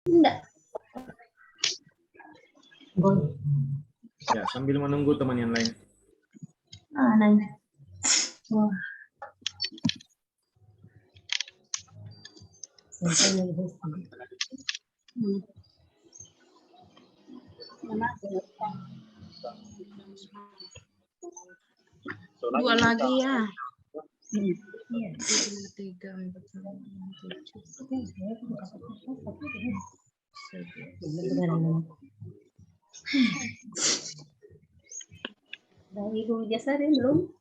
Enggak. Ya, sambil menunggu teman yang lain. Nanya. Wah. Dua lagi ya. Iya. 3, 4, 5, 7. Dan Ibu Jasari belum?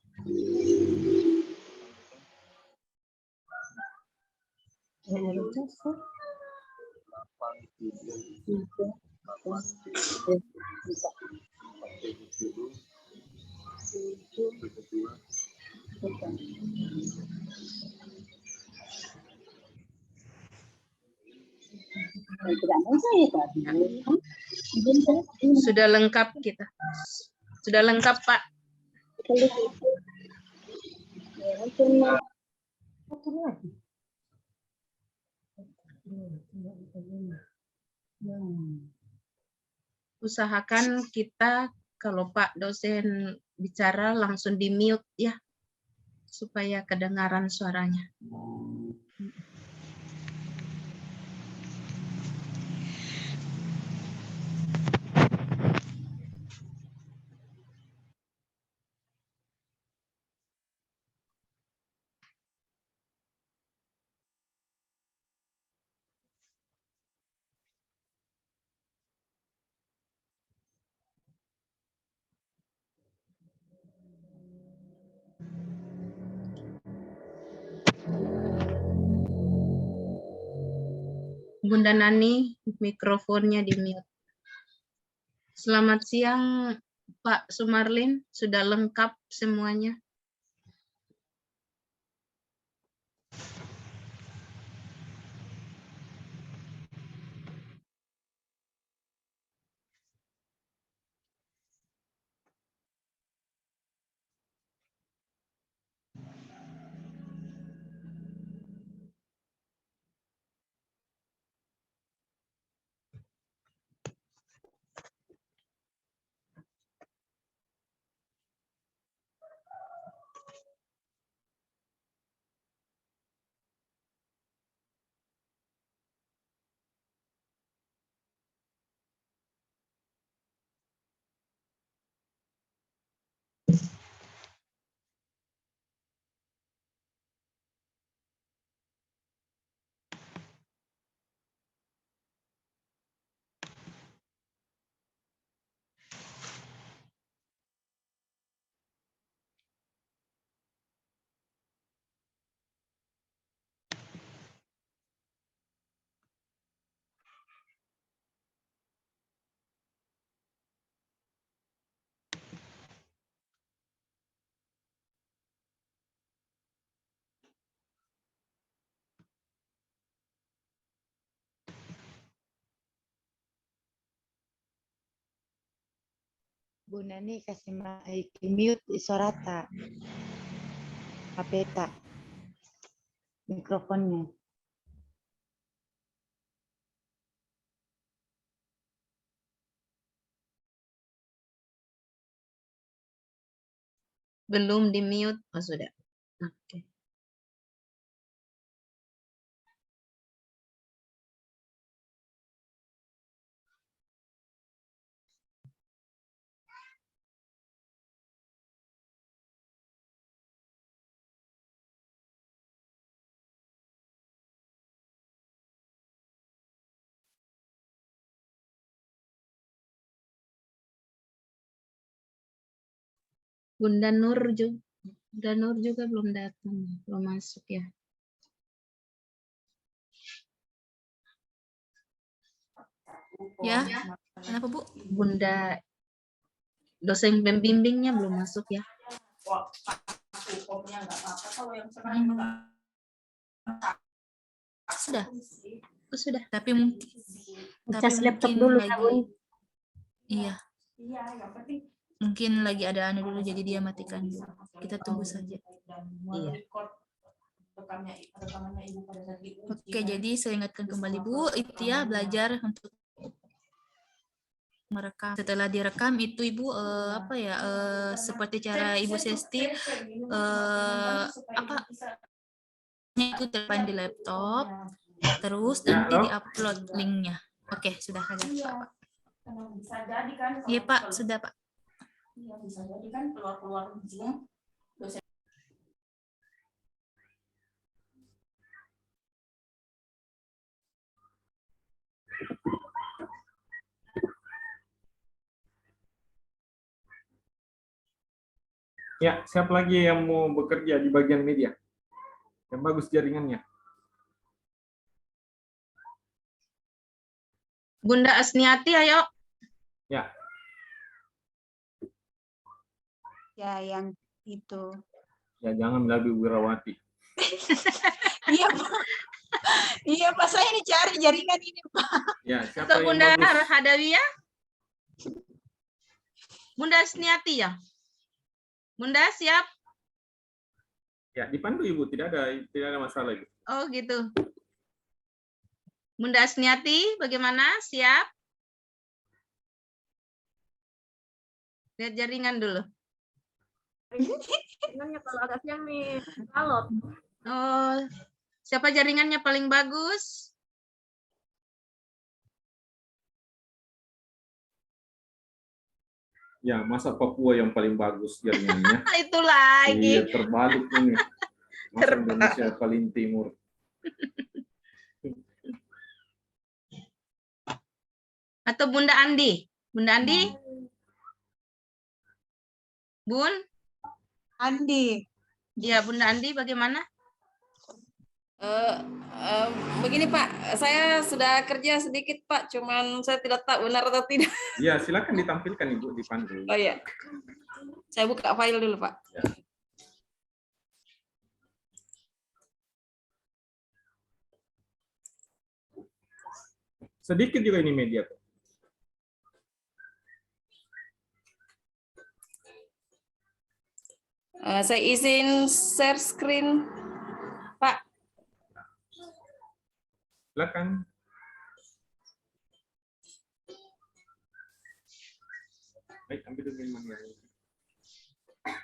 Sudah lengkap kita. Sudah lengkap, Pak. Usahakan kita kalau Pak dosen bicara langsung di mute ya, supaya kedengaran suaranya. Bunda Nani, mikrofonnya di mute. Selamat siang, Pak Sumarlin. Sudah lengkap semuanya? Bu Nani kasih mute Sorata. Apeta. Mikrofonnya. Belum di mute? Oh, sudah. Oke. Bunda Nur juga belum datang, belum masuk ya. Ya, kenapa Bu? Bunda dosen pembimbingnya belum masuk ya. Sudah. Oh, sudah. Tapi mungkin Cas laptop dulu ya, lagi, Bun. iya. Mungkin lagi ada anu dulu, jadi dia matikan dulu. Kita tunggu saja. Iya. Oke, jadi saya ingatkan kembali Bu, itu ya belajar untuk merekam. Setelah direkam itu Ibu apa ya seperti cara Ibu Sesti apa itu terpain di laptop, terus nanti halo. diupload linknya. Oke, sudah ada Pak. Bisa jadi kan. Iya Pak, sudah Pak. Iya, bisa jadi kan keluar-keluar Zoom. Ya, siapa lagi yang mau bekerja di bagian media? Yang bagus jaringannya. Bunda Asniati, ayo. Ya, Ya, yang itu. ya jangan lebih Wirawati. Iya, Pak. Iya, Pak. Saya ini cari jaringan ini, Pak. Ya, siapa Atau yang Bunda bagus? Hadawiyah? Bunda Asniati ya? Bunda siap? Ya, dipandu Ibu, tidak ada masalah Ibu. Oh gitu. Bunda Asniati, bagaimana? Siap? Lihat jaringan dulu. Jaringannya kalau agak siang nih, alot. Oh, siapa jaringannya paling bagus? Ya, masa Papua yang paling bagus jaringannya? Itu lagi. Iya, terbalik ini. Masa Indonesia paling timur. Atau Bunda Andi? Bunda Andi? Bun? Andi. Ya, Bunda Andi bagaimana? Begini Pak, saya sudah kerja sedikit Pak, cuman saya tidak tahu benar atau tidak. Ya, silakan ditampilkan Ibu, dipandu. Oh iya, saya buka file dulu Pak. Ya. Sedikit juga ini media, Pak. Saya izin share screen Pak. Silakan. Baik, ambil dulu minuman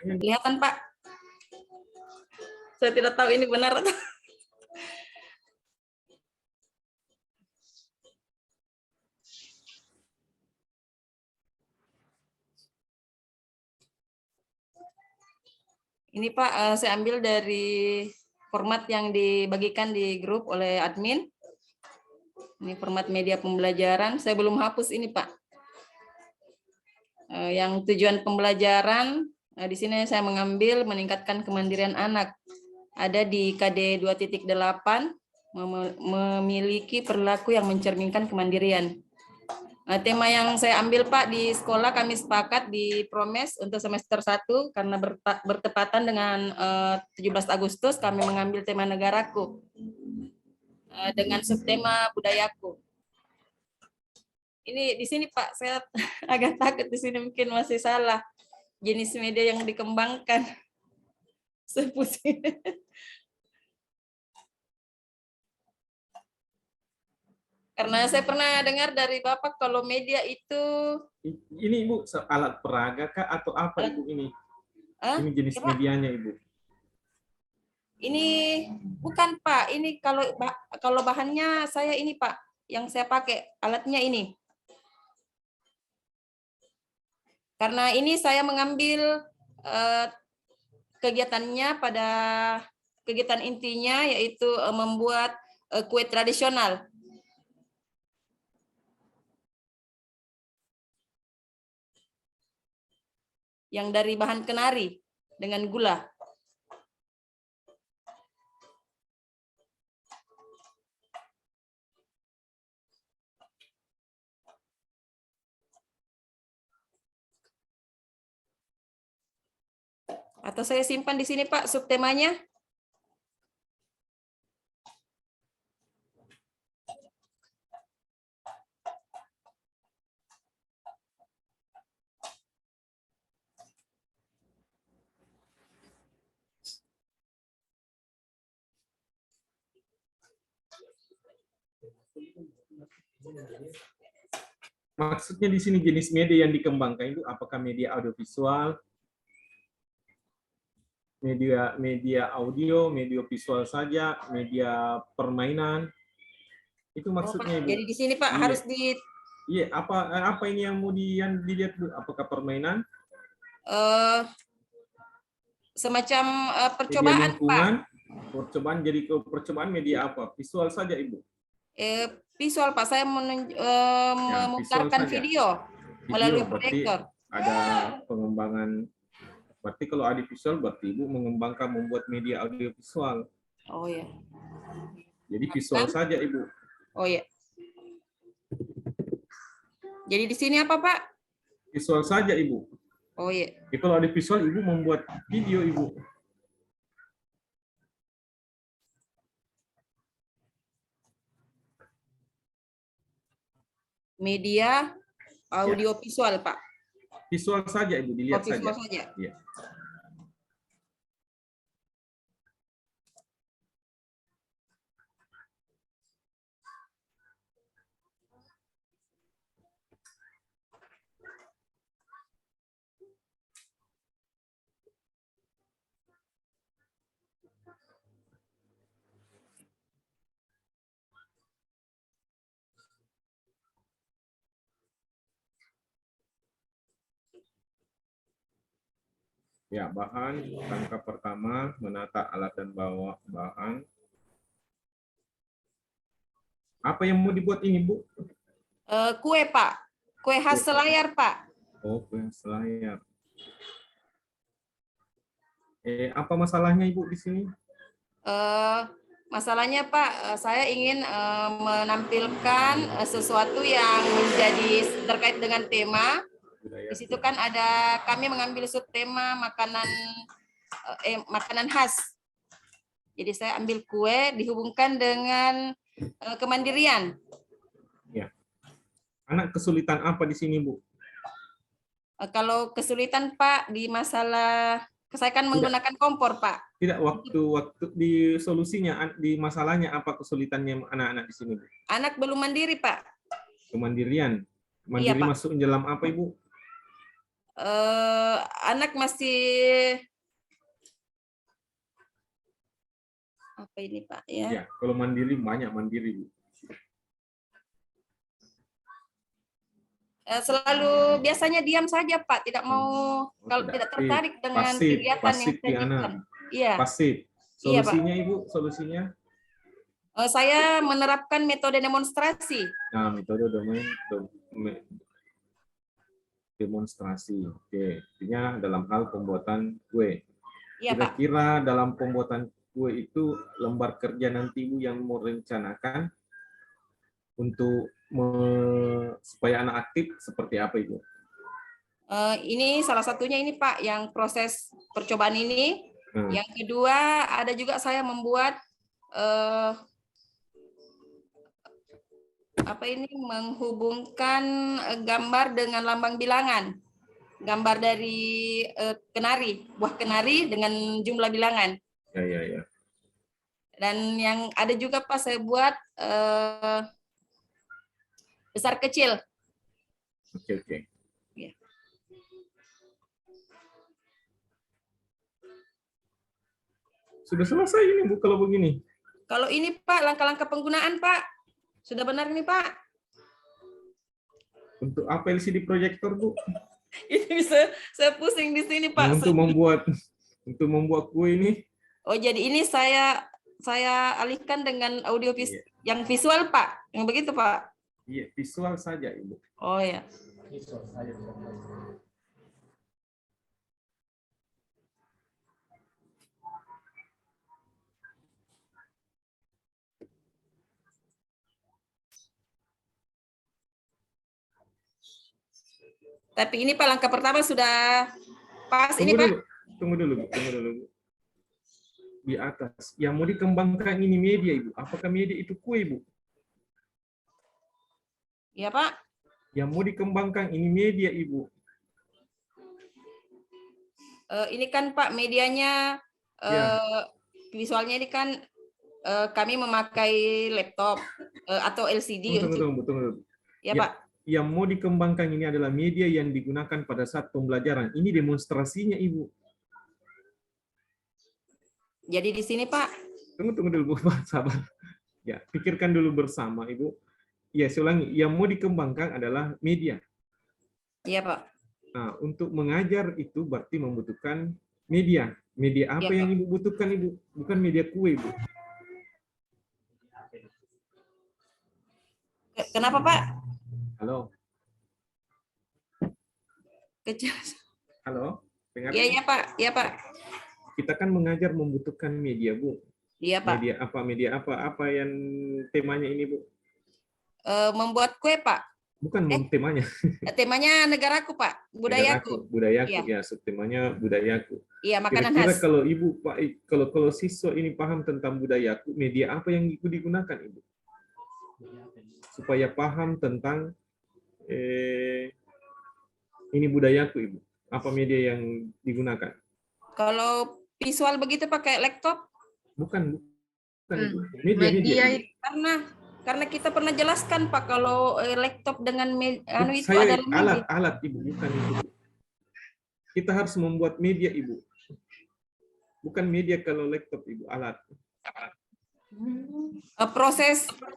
yang Kelihatan Pak. Saya tidak tahu ini benar atau. Ini Pak, saya ambil dari format yang dibagikan di grup oleh admin. Ini format media pembelajaran. Saya belum hapus ini Pak. Yang tujuan pembelajaran, di sini saya mengambil meningkatkan kemandirian anak. Ada di KD 2.8, memiliki perilaku yang mencerminkan kemandirian. Tema yang saya ambil Pak di sekolah kami sepakat di Promes untuk semester 1 karena bertepatan dengan 17 Agustus kami mengambil tema negaraku dengan subtema budayaku. Ini di sini Pak saya agak takut di sini mungkin masih salah jenis media yang dikembangkan. Saya pusing. Karena saya pernah dengar dari Bapak kalau media itu ini Ibu alat peraga kah atau apa Ibu ini? Ini jenis medianya Ibu. Ini bukan Pak, ini kalau bahannya saya ini Pak, yang saya pakai alatnya ini. Karena ini saya mengambil kegiatannya pada kegiatan intinya yaitu membuat kue tradisional. Yang dari bahan kenari dengan gula. Atau saya simpan di sini Pak subtemanya. Maksudnya di sini jenis media yang dikembangkan itu apakah media audiovisual, media audio, media visual saja, media permainan? Itu maksudnya, Ibu. Jadi di sini Pak Iya. harus di Iya, apa ini yang mau yang dilihat, Bu? Apakah permainan? semacam Media percobaan Pak. lingkungan? Percobaan, jadi percobaan media apa? Visual saja, Ibu. Visual Pak, saya memutarkan saja. video melalui Berarti proyektor. ada pengembangan. Berarti kalau ada visual, berarti Ibu mengembangkan membuat media audiovisual. Oh ya. Jadi visual saja, Ibu. Oh ya. Jadi di sini apa Pak? Visual saja, Ibu. Oh ya. Jadi kalau ada visual, Ibu membuat video, Ibu. Media audio visual Pak. Visual saja, Ibu, dilihat Oh, visual saja. saja. Iya. Ya, bahan, langkah pertama, menata alat dan bawa bahan. Apa yang mau dibuat ini, Bu? Kue Pak. Kue khas Selayar Pak. Oh, kue selayar. Apa masalahnya, Ibu, di sini? Masalahnya Pak, saya ingin menampilkan sesuatu yang menjadi terkait dengan tema. Di situ kan ada, kami mengambil subtema makanan khas. Jadi saya ambil kue dihubungkan dengan kemandirian. Ya. Anak kesulitan apa di sini, Bu? Kalau kesulitan Pak di masalah, saya kan menggunakan kompor Pak. Tidak, waktu di solusinya, di masalahnya apa kesulitannya anak-anak di sini, Bu? Anak belum mandiri Pak. Kemandirian. Iya, Mandiri Pak. masuk dalam apa, Ibu? Anak masih apa ini Pak ya? Ya, kalau mandiri banyak mandiri, Bu. Selalu biasanya diam saja Pak, tidak mau kalau tidak tertarik dengan kegiatan yang saya berikan. Iya. Pasif. Iya, Pak. Solusinya, Ibu, solusinya? Saya menerapkan metode demonstrasi. Nah, metode demonstrasi. Oke, artinya dalam hal pembuatan kue. Iya Pak. Kira-kira dalam pembuatan kue itu lembar kerja nanti Ibu yang mau rencanakan untuk supaya anak aktif seperti apa, Ibu? Ini salah satunya ini Pak, yang proses percobaan ini. Yang kedua ada juga saya membuat menghubungkan gambar dengan lambang bilangan. Gambar dari kenari, buah kenari dengan jumlah bilangan. Ya. Dan yang ada juga Pak saya buat besar kecil. Oke. Ya. Sudah selesai ini, Bu, kalau begini. Kalau ini Pak, langkah-langkah penggunaan Pak. Sudah benar ini Pak. Untuk apa LCD proyektor, Bu? Ini bisa saya pusing di sini Pak. Untuk membuat kue ini. Oh, jadi ini saya alihkan dengan audio yang visual Pak. Yang begitu Pak. Iya, visual saja, Ibu. Oh ya. Visual saja. Tapi ini Pak, langkah pertama sudah pas ini Pak. Tunggu dulu, Bu. Di atas. Yang mau dikembangkan ini media, Ibu. Apakah media itu kue, Bu? Iya Pak. Yang mau dikembangkan ini media, Ibu. Ini kan Pak medianya visualnya ini kan kami memakai laptop atau LCD untuk Tunggu. ya, Ya. Pak. Yang mau dikembangkan ini adalah media yang digunakan pada saat pembelajaran. Ini demonstrasinya, Ibu. Jadi di sini, Pak. Tunggu dulu, Bu. Sabar. Ya, pikirkan dulu bersama, Ibu. Ya, saya ulangi. Yang mau dikembangkan adalah media. Iya, Pak. Nah, untuk mengajar itu berarti membutuhkan media. Media apa Ya, yang Pak. Ibu butuhkan, Ibu? Bukan media kue, Ibu. Kenapa, Pak? Halo? Kecil. Halo? Dengar? Iya, Pak. Iya, Pak. Kita kan mengajar membutuhkan media, Bu. Iya, Pak. Media apa? Apa yang temanya ini, Bu? Membuat kue, Pak. Bukan temanya. Temanya negaraku, Pak. Budayaku. Budayaku, Iya. ya, subtemanya budayaku. Iya, makanan Kira-kira khas. kalau Ibu, Pak, kalau siswa ini paham tentang budayaku, media apa yang Ibu digunakan, Ibu? Supaya paham tentang ini budayaku, Ibu. Apa media yang digunakan? Kalau visual begitu pakai laptop, Bukan, Ibu. Media Ibu. karena kita pernah jelaskan, Pak, kalau laptop dengan itu Saya adalah media. alat, Ibu, bukan itu. Kita harus membuat media, Ibu. Bukan media kalau laptop, Ibu, alat.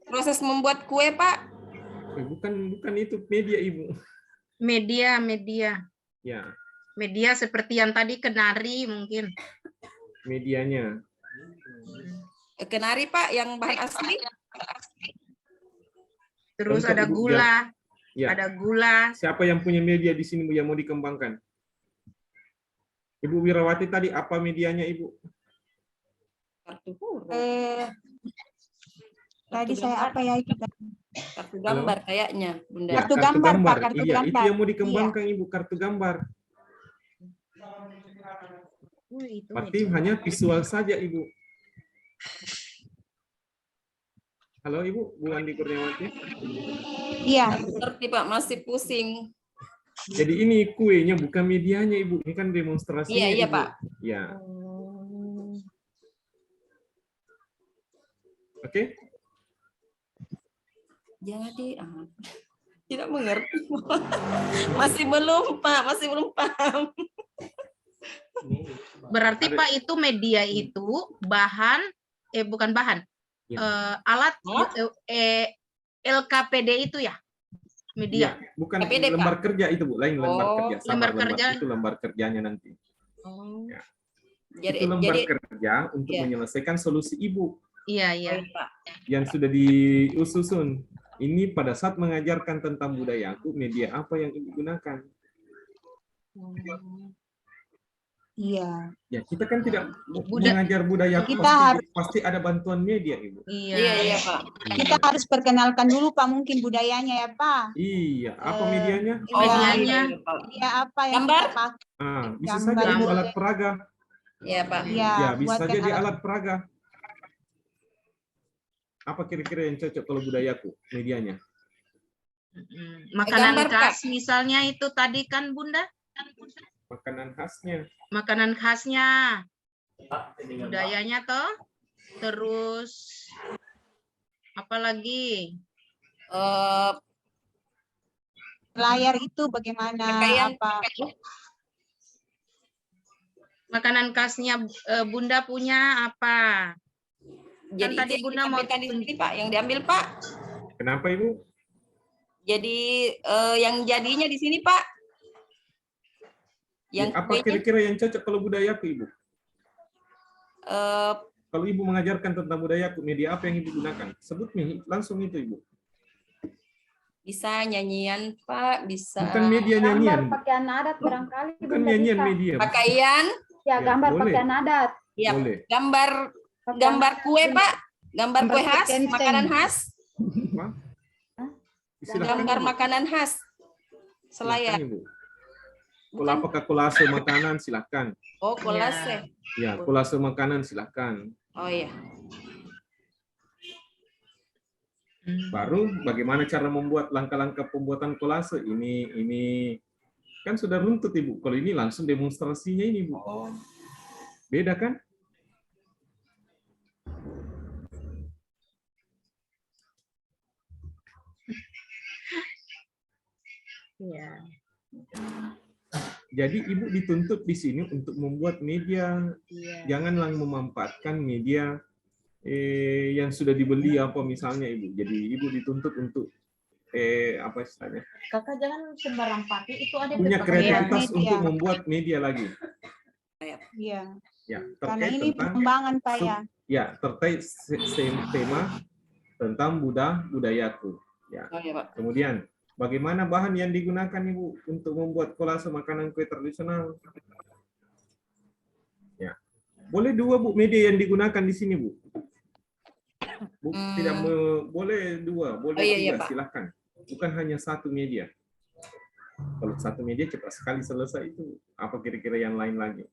Proses membuat kue, Pak. Bukan itu media, Ibu. Media. Ya, Media seperti yang tadi kenari mungkin. medianya. Kenari, Pak, yang bahan asli. Terus Contoh, ada Ibu, gula. Ya. Ada gula. Siapa yang punya media di sini, Bu, yang mau dikembangkan? Ibu Wirawati tadi apa medianya, Ibu? Kartu huruf. Tadi saya apa ya itu? Kartu gambar kayaknya, Bunda. Ya, Kartu gambar, Pak, kartu Iya, itu gambar. yang mau dikembangkan, Ibu, kartu gambar. Itu Berarti hanya visual saja, Ibu. Halo, Ibu, Bu Andi Kurniawati. Iya. Ngerti, Pak, masih pusing. Jadi ini kuenya, bukan medianya, Ibu. Ini kan demonstrasinya, Iya, Ibu. Pak. Ya. Oke? Jadi tidak mengerti. Masih belum, Pak, masih belum paham. Berarti Pak itu media itu bahan bukan bahan. Ya. Alat LKPD itu ya. Media. Iya, bukan KPD, Pak. lembar kerja itu, Bu. Lain lembar Oh, kerja. lembar kerja. Itu lembar kerjanya nanti. Oh. Jadi, Itu lembar kerja untuk Iya. menyelesaikan solusi Ibu Iya, iya. Pak. yang sudah diususun. Ini pada saat mengajarkan tentang budayaku, media apa yang Ibu gunakan? Iya. Ya, kita kan tidak Buda- mengajar budayaku, Kita pasti ada bantuan media, Ibu. Iya. Iya, Pak. Kita harus perkenalkan dulu Pak mungkin budayanya ya Pak. Iya, apa medianya? Medianya. Media apa yang Gambar? kita pakai? Bisa Gambar saja Ibu boleh. alat peraga. Iya, Pak. Iya, Ya, bisa buatkan jadi alat. alat peraga. Apa kira-kira yang cocok kalau budayaku medianya? Makanan Gambar, Pak. khas misalnya itu tadi kan Bunda? Makanan khasnya. Makanan khasnya. Budayanya toh. Terus apa lagi? Layar itu bagaimana Pakaian. apa? Makanan khasnya Bunda punya apa? Jadi tadi itu Bunda mau ditampilkan di sini, Pak, yang diambil, Pak. Kenapa, Ibu? Jadi yang jadinya di sini, Pak. Yang Apa kuenya, kira-kira yang cocok kalau budayaku, Ibu? eh, Kalau Ibu mengajarkan tentang budayaku, media apa yang Ibu gunakan? Sebut nih, langsung itu, Ibu. bisa nyanyian, Pak, bisa Bukan media Gambar nyanyian, Bu. pakaian adat barangkali. Bukan Bunda nyanyian bisa. media, Bu. pakaian, Ya, gambar boleh. pakaian adat. ya, Boleh. gambar kue, Pak. Gambar kue khas, kenceng. makanan khas, Apa? Silakan, gambar Ibu. makanan khas. Selayar. Silakan, Ibu. Kalau apakah kolase makanan, silakan. Oh, kolase. Ya, kolase makanan, silakan. Oh iya. Baru bagaimana cara membuat langkah-langkah pembuatan kolase ini kan sudah runtut, Ibu. Kalau ini langsung demonstrasinya ini, Bu. Beda kan? Iya. Jadi ibu dituntut di sini untuk membuat media, Iya. janganlah memanfaatkan media yang sudah dibeli apa misalnya ibu. Jadi ibu dituntut untuk apa istilahnya? Kakak jangan sembarang pakai, itu ada Punya pakai kreativitas media. untuk membuat media lagi. Iya. Ya, Karena terkait ini tentang pengembangan Pak ya. ya terkait tema tentang budayaku. Ya. Oh iya, Pak. Kemudian bagaimana bahan yang digunakan ibu untuk membuat kolase makanan kue tradisional? Ya, boleh dua bu media yang digunakan di sini bu. Bu tidak boleh dua, boleh Oh, iya, iya, tiga, Pak. silahkan. Bukan hanya satu media. Kalau satu media cepat sekali selesai itu, apa kira-kira yang lain lagi?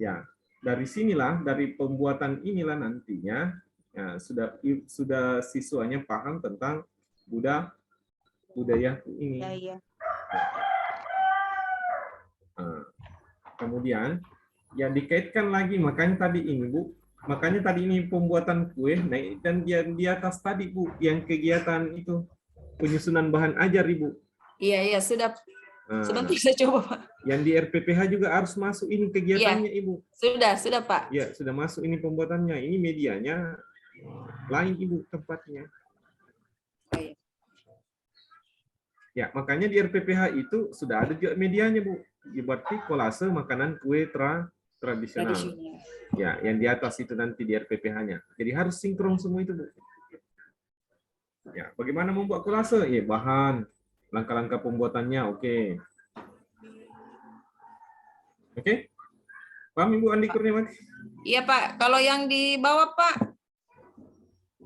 Ya, dari sinilah, dari pembuatan inilah nantinya ya, sudah siswanya paham tentang budaya ini. Iya, iya. Nah, kemudian ya dikaitkan lagi, makanya tadi ini bu, makanya tadi ini pembuatan kue, nah dan di atas tadi bu, yang kegiatan itu penyusunan bahan ajar ibu. Iya, iya, sudah. Nah, Sebentar saya coba, Pak. yang di RPPH juga harus masuk ini kegiatannya ibu. Sudah, Pak. Ya sudah masuk ini pembuatannya, ini medianya lain ibu tempatnya. Oh, iya. Ya makanya di RPPH itu sudah ada juga medianya bu. Berarti kolase makanan kue tradisional. Ya, yang di atas itu nanti di RPPH-nya. Jadi harus sinkron semua itu, Bu. Ya, bagaimana membuat kolase? Ya, bahan, langkah-langkah pembuatannya, oke. Oke? Paham Ibu Andi Kurniawati? Iya, Pak. Kalau yang di bawah, Pak.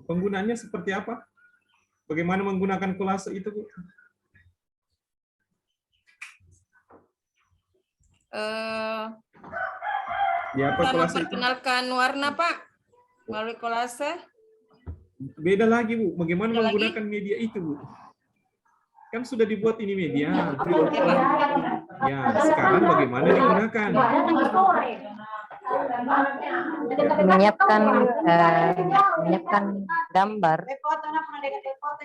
Penggunaannya seperti apa? Bagaimana menggunakan kolase itu, Bu? Di apa Kita kolase itu? memperkenalkan warna, Pak. Melalui kolase. Beda lagi, Bu. Bagaimana Beda lagi? menggunakan media itu, Bu? Kan sudah dibuat ini media. Ya, sekarang bagaimana digunakan? menyiapkan gambar,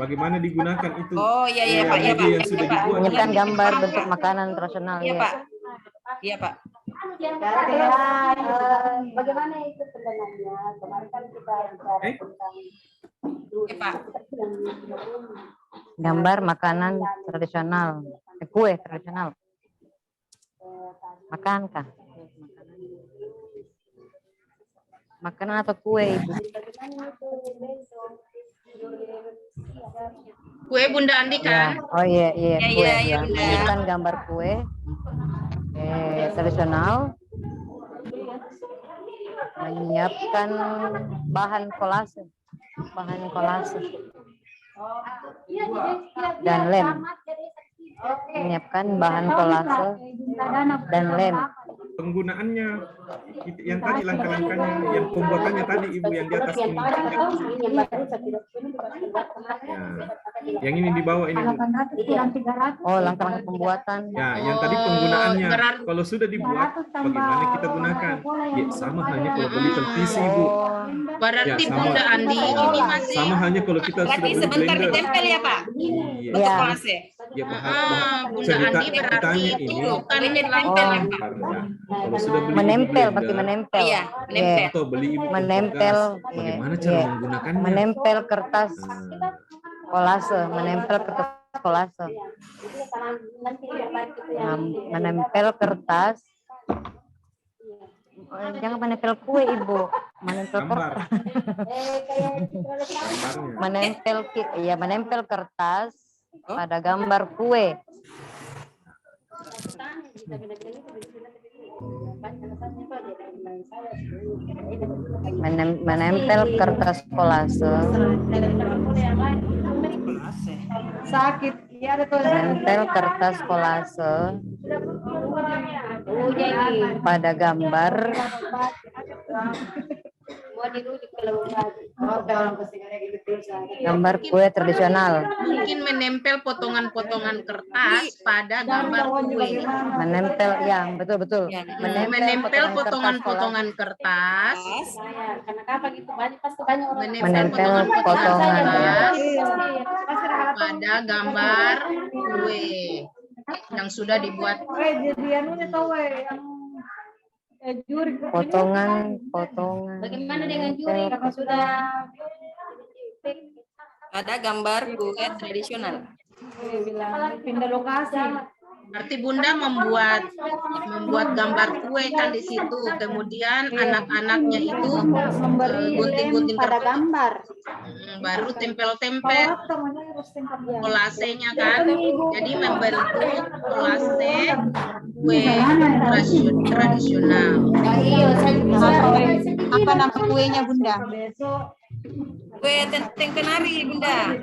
Bagaimana digunakan itu? Oh, iya, iya, Pak. Iya, Pak. Media yang sudah Iya, Pak. dibuat. menyiapkan gambar bentuk makanan tradisional. Iya, Ya. Pak. Iya, Pak. Bagaimana itu sebenarnya? Kemarin kan kita bicara tentang Iya, Pak. Gambar makanan tradisional, kue tradisional. Makan kah? Makanan atau kue, Ibu? Kue Bunda Andi Ya. kan? Oh iya, iya, Iya, kue. iya, iya, Ya. Bunda. Menyiapkan gambar kue tradisional. Menyiapkan bahan kolase. Dan lem. Menyiapkan bahan kolase dan lem. Penggunaannya, yang tadi langkah-langkahnya, yang pembuatannya tadi Ibu yang di atas ini. Ya, yang ini di bawah ini Bu. Oh, langkah-langkah pembuatan. Ya, yang tadi penggunaannya. berarti- Kalau sudah dibuat, bagaimana kita gunakan? Ya, sama hanya kalau beli televisi Bu. Berarti Ya, sama. Bunda Andi ini masih Sama hanya kalau kita sudah Berarti beli sebentar blender. ditempel ya, Pak? Iya. Untuk Ya. kolase. Ya, Bunda cerita Andi berarti ditanya itu ini. bukan Jadi langsung tempel ya, Pak? Karena kalau sudah beli Menempel, blender, berarti menempel. Iya, menempel. atau beli Ibu Menempel, gas, bagaimana cara iya. menggunakannya? Menempel kertas Nah, kolase, menempel kertas kolase. Nah, menempel kertas. Jangan menempel kue, Ibu. Menempel gambar. kertas. Gambarnya. Menempel kertas pada gambar kue. Menempel kertas kolase. sakit. Iya, ada tuh. Menempel kertas kolase pada gambar gambar kue tradisional. mungkin menempel potongan-potongan kertas pada gambar kue. Menempel, ya betul. Ya. Menempel potongan-potongan kertas. Menempel potongan kertas pada gambar kue. yang sudah dibuat. Potongan. Bagaimana dengan juri kalau sudah Ada gambar kue tradisional. Berarti Bunda membuat gambar kue kan di situ. Kemudian anak-anaknya itu gunting-gunting pada kertas. gambar? Baru tempel-tempel kolasenya kan. Jadi membentuk kolase kue tradisional. Apa nama kuenya Bunda? Kue tenteng kenari, Bunda.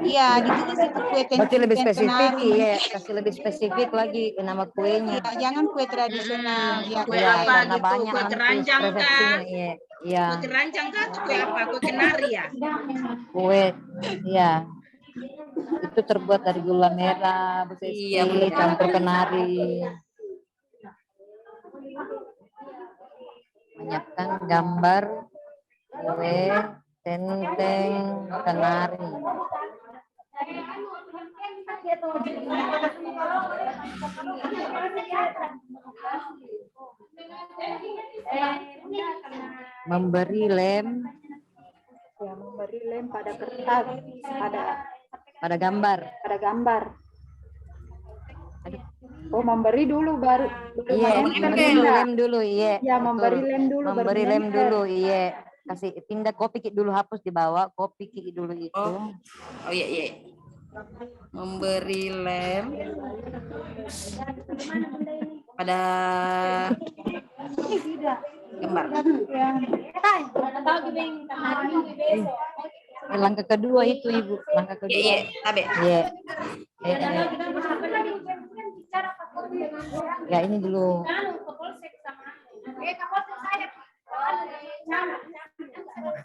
Iya, ditulis itu kue Berarti lebih tenteng spesifik, kenari. iya. Kasih lebih spesifik lagi nama kuenya. Ya, jangan kue tradisional. Ya, Kue Iya, apa karena gitu? banyak Kue nanti keranjang kah? persepsinya, iya. Iya, Kue keranjang kah atau kue apa? Kue kenari ya? kue, iya. Itu terbuat dari gula merah, Bu Sesti, Iya, benar. campur kenari. Menyiapkan gambar kue tenteng kenari. Memberi lem Ya, memberi lem pada kertas, pada gambar. pada gambar. Oh, memberi dulu baru Iya, menempel, memberi Bunda. lem dulu, iya. Ya, memberi betul. lem dulu baru Memberi lem menempel. dulu, iya. Kasih tindak kopi kik dulu, hapus di bawah, kopi kik dulu itu. Oh iya, iya. Memberi lem pada gambar. Langkah kedua itu, Ibu. Langkah kedua. Iya, iya, tabe. Iya. Ya, ini dulu.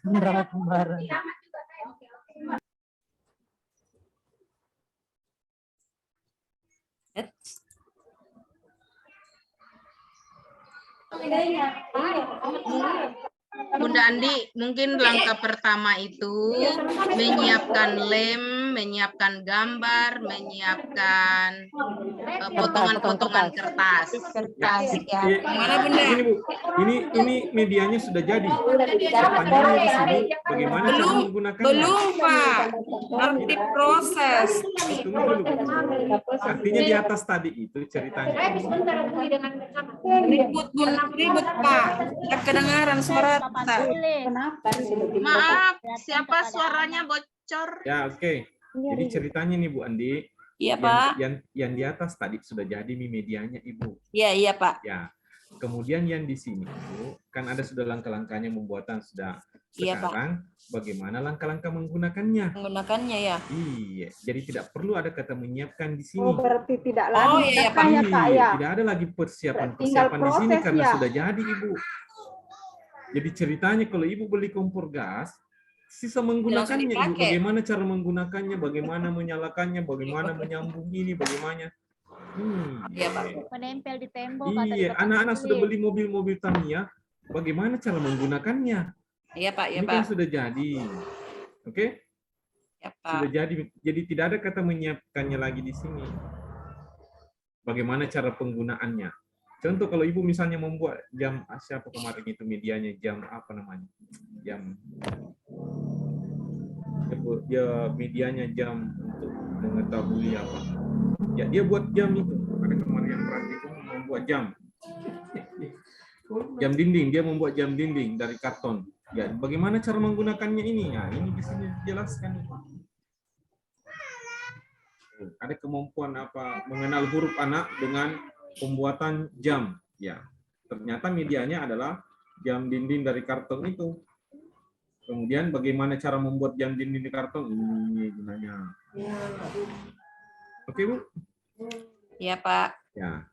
Drama kembaran. Bunda Andi, mungkin langkah pertama itu menyiapkan lem, menyiapkan gambar, menyiapkan potongan-potongan kertas. kertas ya. Mana, Bunda? Ini Bu, ini medianya sudah jadi. Pertanyaannya di sini, bagaimana cara menggunakannya? Belum, Pak. Nanti proses. Tunggu dulu, Bu. Artinya di atas tadi itu ceritanya. Ribut, ribut, Pak. Tak kedengaran suara tak. Kenapa? Maaf, siapa suaranya bocor? Ya, oke. Jadi ceritanya nih Bu Andi, Iya, Pak. yang di atas tadi sudah jadi medianya Ibu. Iya, iya, Pak. Ya. Kemudian yang di sini Bu, kan ada sudah langkah-langkahnya membuatan sudah. Iya, Pak. Sekarang bagaimana langkah-langkah menggunakannya? Menggunakannya ya. Iya, jadi tidak perlu ada kata menyiapkan di sini. Oh, berarti tidak lagi Oh, iya, iya, Pak. ya, Pak, ya. Tidak ada lagi persiapan-persiapan Tinggal di sini proses, karena ya. sudah jadi Ibu. Jadi ceritanya kalau Ibu beli kompor gas, sisa menggunakannya Ibu. dipakai. Bagaimana cara menggunakannya, bagaimana menyalakannya, bagaimana menyambung ini, bagaimana. Iya, Pak. Menempel di tembok. Iya, anak-anak sudah beli mobil-mobil Tamiya, bagaimana cara menggunakannya? Iya, Pak. Iya, Ini kan Pak. sudah jadi. Oke? Iya, Pak. Sudah jadi. Jadi tidak ada kata menyiapkannya lagi di sini. Bagaimana cara penggunaannya? Contoh kalau Ibu misalnya membuat jam, siapa kemarin itu medianya, jam apa namanya? Jam. Ya, medianya jam untuk mengetahui apa. Ya, dia buat jam itu. Ada kemarin yang praktikum membuat jam. Jam dinding, dia membuat jam dinding dari karton. Ya, bagaimana cara menggunakannya ini? Nah, ini di sini dijelaskan. Ada kemampuan apa mengenal huruf anak dengan pembuatan jam. Ya, ternyata medianya adalah jam dinding dari karton itu. Kemudian bagaimana cara membuat jam dinding di karton? Ini gunanya. Oke, Bu? Iya, Pak. Ya.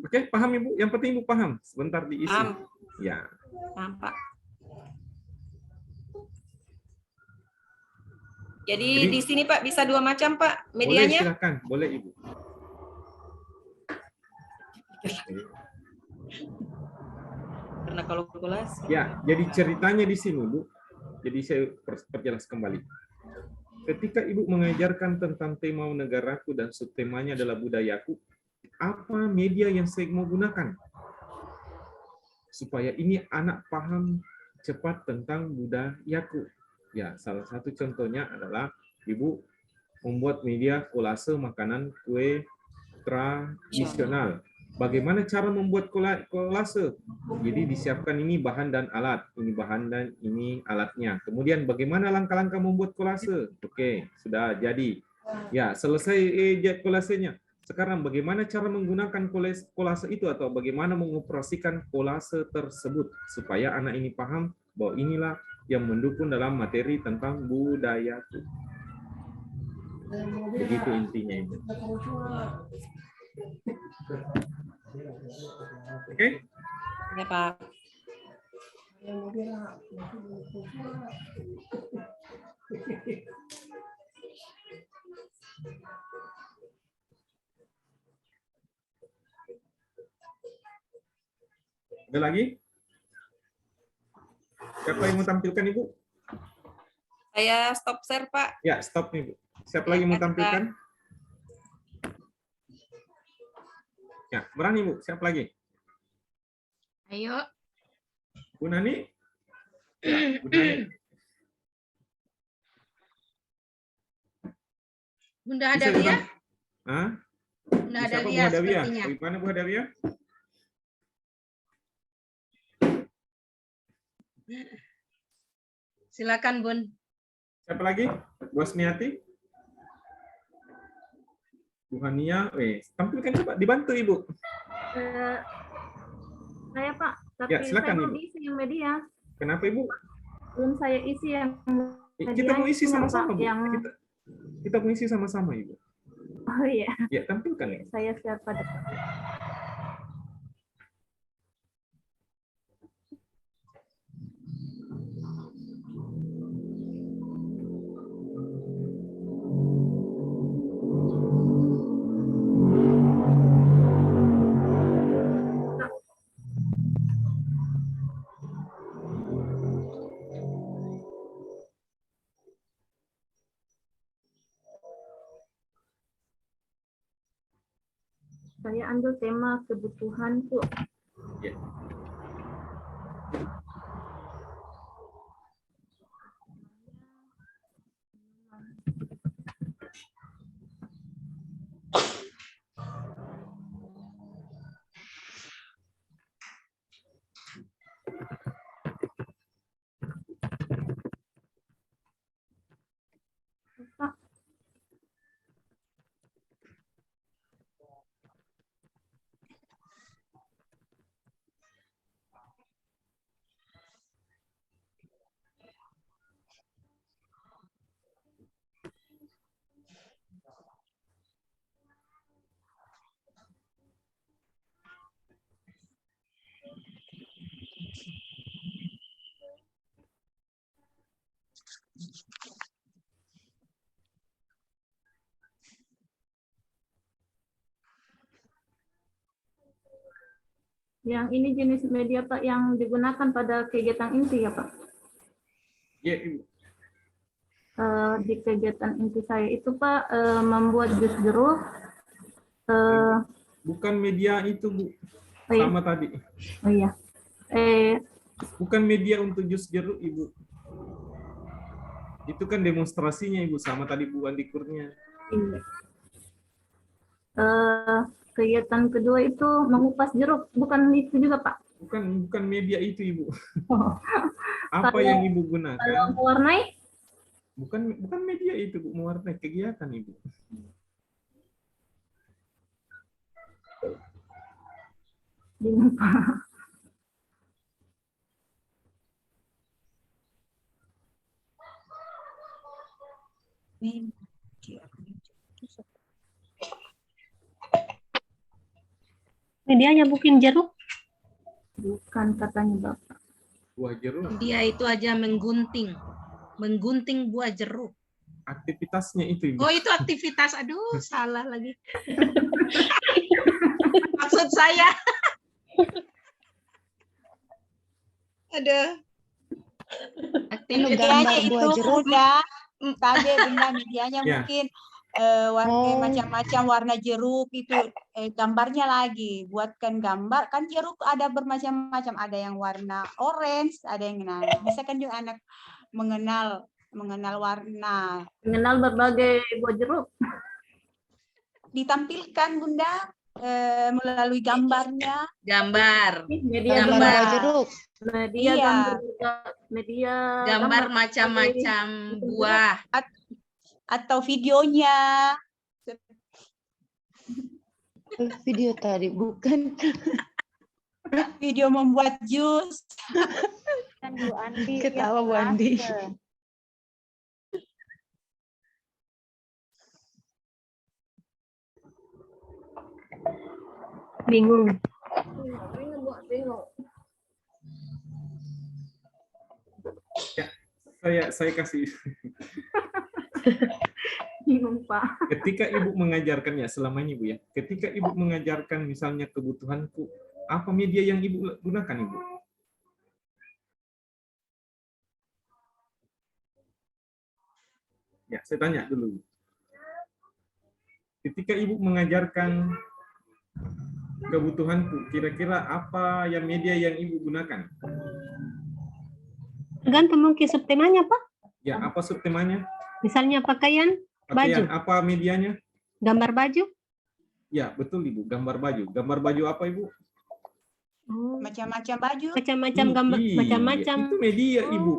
Oke, paham Ibu? Yang penting Ibu paham. Sebentar diisi. Paham. Ya. Nampak. Jadi di sini Pak bisa dua macam Pak Boleh, medianya. silakan. Boleh Ibu. Karena kalau kalkulasi. Ya, jadi ceritanya di sini Bu. Jadi saya perjelas kembali. Ketika Ibu mengajarkan tentang tema negaraku dan subtemanya adalah budayaku, apa media yang saya mau gunakan? Supaya ini anak paham cepat tentang budayaku. Ya, salah satu contohnya adalah Ibu membuat media kolase makanan kue tradisional. Bagaimana cara membuat kolase? Jadi disiapkan ini bahan dan alat, ini bahan dan ini alatnya. Kemudian bagaimana langkah-langkah membuat kolase? Oke, sudah jadi. Ya, selesai kolasenya. Sekarang bagaimana cara menggunakan kolase itu atau bagaimana mengoperasikan kolase tersebut supaya anak ini paham bahwa inilah yang mendukung dalam materi tentang budaya. Begitu intinya itu. Oke? Ya, Pak. Ada lagi? Siapa yang mau tampilkan, Ibu? Saya stop share, Pak. Ya, stop nih, Bu. Siapa lagi mau tampilkan? Ya, berani, Bu. Siapa lagi? Ayo. Bu Nani? Ya, Bu Nani. Bunda Bisa Hadawiyah? ditam- Hah? Bunda Siapa Bu Hadawiyah Hadawiyah? sepertinya. Bagaimana Bu Hadawiyah? Silakan, Bun. Siapa lagi? Bu Asmiati? Bu Hania? Tampilkan coba, dibantu Ibu. Saya Pak, tapi Ya, silakan, saya Ibu. belum isi yang media. Kenapa Ibu? Belum saya isi yang Kita mau isi medianya, sama-sama, Pak, Bu. yang Kita mau isi sama-sama, Ibu. oh iya, Ya, tampilkan ya. saya siap pada saya ambil tema kebutuhanku. Ya. Pak, yang ini jenis media Pak yang digunakan pada kegiatan inti ya Pak. Ya, Ibu. Di kegiatan inti saya itu Pak membuat jus jeruk. Bukan media itu, Bu. Oh iya. Sama tadi. Oh iya. Bukan media untuk jus jeruk, Ibu. Itu kan demonstrasinya, Ibu. Sama tadi Bu Andi Kurnia. Iya. Kegiatan kedua itu mengupas jeruk, bukan itu juga Pak. Bukan media itu, Ibu. Oh. Apa Kalau- yang Ibu gunakan? Kalau mewarnai, Bukan media itu, Bu. Mewarnai kegiatan, Ibu. bingung, Pak. Medianya bukan jeruk. Bukan katanya Bapak. Buah jeruk. Dia itu aja menggunting buah jeruk. Aktivitasnya itu, Ibu. Oh, itu aktivitas. Aduh, salah lagi. Maksud saya. Ada. Aktivitas Medianya gambar buah itu jeruk. Bunda, tadi Bunda medianya Ya. mungkin macam-macam warna jeruk itu gambarnya lagi buatkan gambar kan jeruk ada bermacam-macam, ada yang warna orange, ada yang bisa kan juga anak mengenal warna, Mengenal berbagai buah jeruk. ditampilkan Bunda melalui gambarnya. gambar Media Gambar. gambar, Buah jeruk. media Iya. gambar juga, media gambar macam-macam buah. Atau videonya, Video tadi bukan. video membuat jus. Kan Bu Andi. Ketawa Bu Andi. bingung. Saya kasih. Bingung Pak. Ketika ibu mengajarkannya selama ini Bu ya, ketika ibu mengajarkan misalnya kebutuhanku, apa media yang ibu gunakan ibu? Ya, saya tanya dulu. Ketika ibu mengajarkan kebutuhanku, kira-kira apa yang media yang ibu gunakan? Tergantung mungkin subtemanya Pak. Ya, apa subtemanya? Misalnya pakaian, Pakaian, Baju. apa medianya? gambar baju. Ya, betul Ibu, gambar baju. Gambar baju apa Ibu? Oh, Macam-macam baju. macam-macam gambar, Iya, macam-macam. itu media Ibu.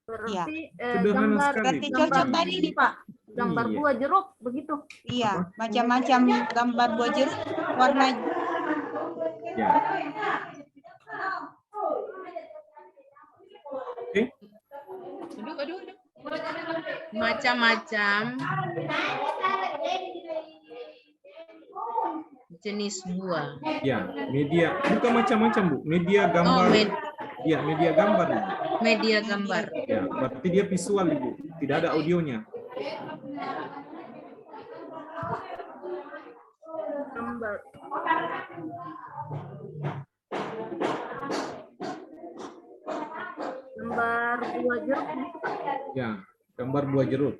Berarti Sederhana gambar, sekali. Berarti Bu. cocok gambar tadi ini Pak. Gambar Iya. buah jeruk begitu. Iya, macam-macam gambar buah jeruk warna Ya. Oke. Aduh. Macam-macam jenis buah. Ya, media bukan macam-macam Bu, media gambar. Ya, media gambar. Ibu. Media gambar. Ya, berarti dia visual Ibu, tidak ada audionya. Gambar. Gambar buah jeruk. Ya, gambar buah jeruk.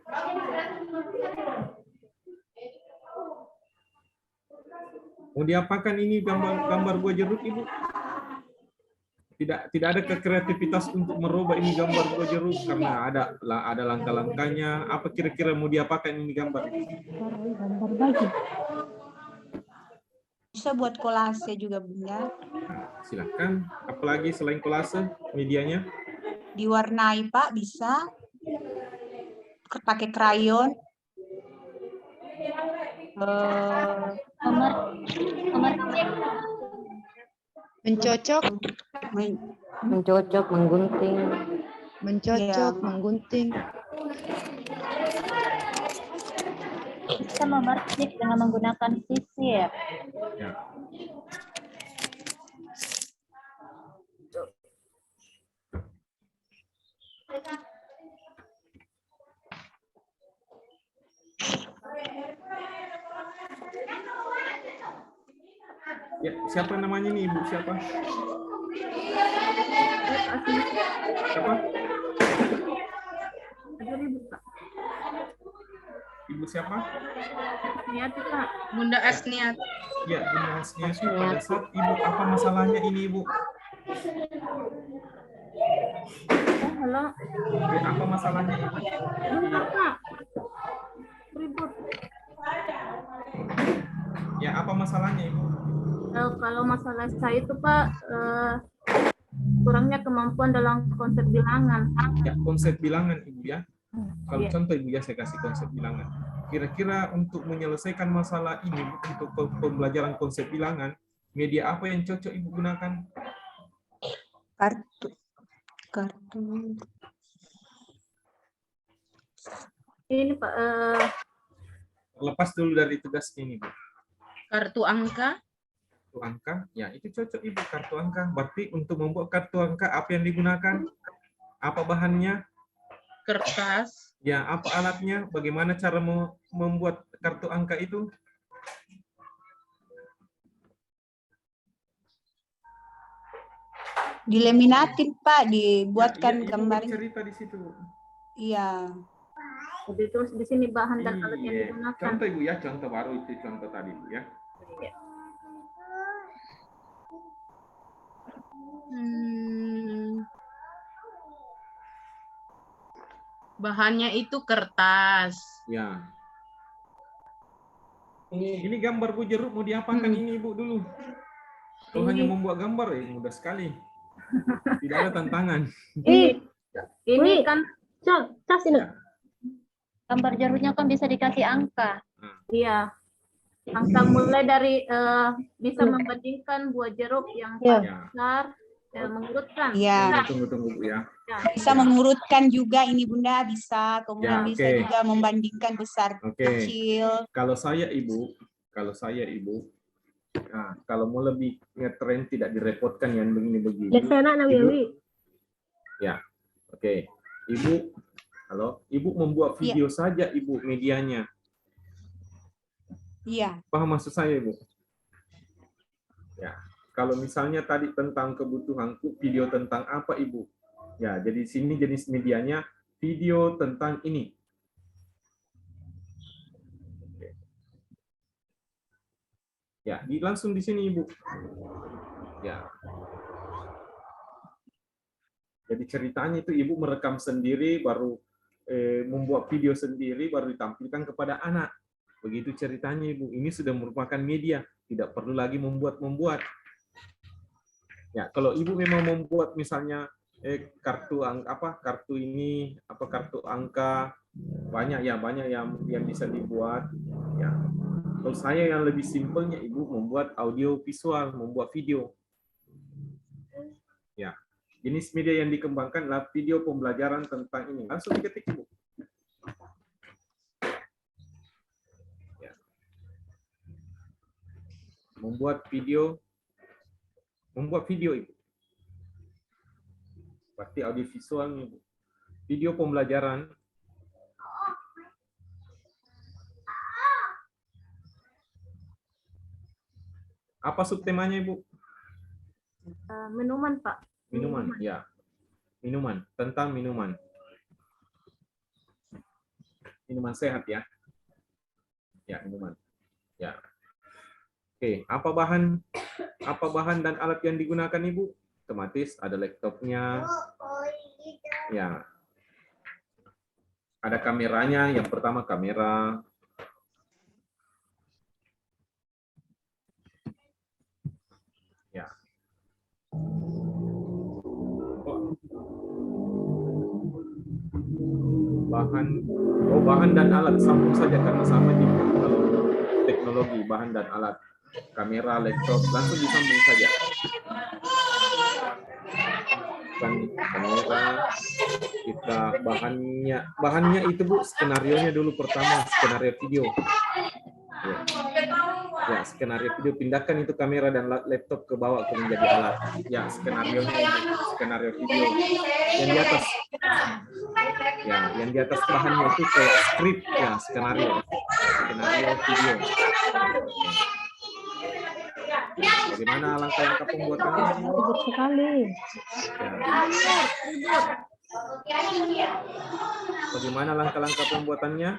Mau diapakan ini gambar buah jeruk Ibu? Tidak ada kreativitas untuk merubah ini gambar buah jeruk karena ada langkah-langkahnya. Apa kira-kira mau diapakan ini gambar? Gambar baju. bisa buat kolase juga Bunda. Silakan. Apalagi selain kolase medianya? Diwarnai Pak bisa. Pakai krayon. Mencocok, Mencocok, menggunting. mencocok, Iya. menggunting. Bisa memercik dengan menggunakan sisir. Ya. Ya, siapa namanya nih Ibu? Siapa? Siapa? Ada ribut Pak. Ibu siapa? Niati Pak. Bunda Asniat. Ya, Bunda Hasniati. Pada saat Ibu, apa masalahnya ini Ibu? Halo. Ya, apa masalahnya Ibu? Bentar Pak. Ribut. Ya, apa masalahnya Ibu? Kalau masalah saya itu Pak, kurangnya kemampuan dalam konsep bilangan. Ya, konsep bilangan Ibu ya. Kalau Iya. contoh Ibu ya, saya kasih konsep bilangan. Kira-kira untuk menyelesaikan masalah ini, untuk pembelajaran konsep bilangan, media apa yang cocok Ibu gunakan? Kartu. Ini Pak, Lepas dulu dari tugas ini, Bu. Kartu angka. Kartu angka, ya itu cocok Ibu, kartu angka. Berarti untuk membuat kartu angka, apa yang digunakan? Apa bahannya? Kertas. Ya, apa alatnya? Bagaimana cara membuat kartu angka itu? Dilaminatin Pak, Ya, dibuatkan Ibu gambar. bercerita di situ. Iya. Jadi terus di sini bahan dan alat yang Iya. digunakan. Contoh Ibu ya, contoh baru itu contoh tadi Bu ya. Bahannya itu kertas. Ya. Ini gambar Bu jeruk mau diapakan ini Ibu dulu? Kalau hanya membuat gambar ya mudah sekali. Tidak ada tantangan. Ini kan Sini. Gambar jeruknya kan bisa dikasih angka. iya. Angka mulai dari bisa membandingkan buah jeruk yang Iya. paling besar, mengurutkan. Iya. Tunggu Bu ya. Bisa mengurutkan juga ini Bunda, bisa. Kemudian Ya, bisa oke. juga membandingkan besar Oke. kecil. Kalau saya Ibu, nah, kalau mau lebih ngetren tidak direpotkan yang begini-begini. Ibu, ya, oke. Ibu, halo, Ibu membuat video saja Ibu medianya. Iya. Paham maksud saya Ibu? Ya, kalau misalnya tadi tentang kebutuhanku, video tentang apa Ibu? Ya, jadi sini jenis medianya video tentang ini. Ya, langsung di sini Ibu. Ya. Jadi ceritanya itu Ibu merekam sendiri, baru membuat video sendiri, baru ditampilkan kepada anak. Begitu ceritanya Ibu. Ini sudah merupakan media, tidak perlu lagi membuat. Ya, kalau Ibu memang membuat misalnya kartu ini kartu angka banyak yang bisa dibuat. Ya. Kalau saya yang lebih simpelnya Ibu membuat audio visual, membuat video. Ya. Jenis media yang dikembangkan adalah video pembelajaran tentang ini. Langsung diketik Ibu. Ya. Membuat video Ibu. Berarti audio visual nih Ibu. Video pembelajaran. Apa subtemanya Ibu? Minuman Pak. Minuman, ya. Minuman, tentang minuman. Minuman sehat ya. Ya, minuman. Ya. Oke, apa bahan dan alat yang digunakan Ibu? Otomatis ada laptopnya. Ya. Ada kameranya, yang pertama kamera. Ya. Bahan dan alat sambung saja karena sama juga kalau teknologi bahan dan alat kamera laptop langsung disambung saja. Kamera kita bahannya itu Bu skenarionya dulu pertama skenario video. Ya, skenario video pindahkan itu kamera dan laptop ke bawah ke menjadi alat. Ya, skenarionya ini skenario video yang di atas. Ya, yang di atas bahannya itu kayak skrip ya, skenario video. Bagaimana langkah-langkah pembuatannya? Ribut sekali. Ya. Bagaimana langkah-langkah pembuatannya?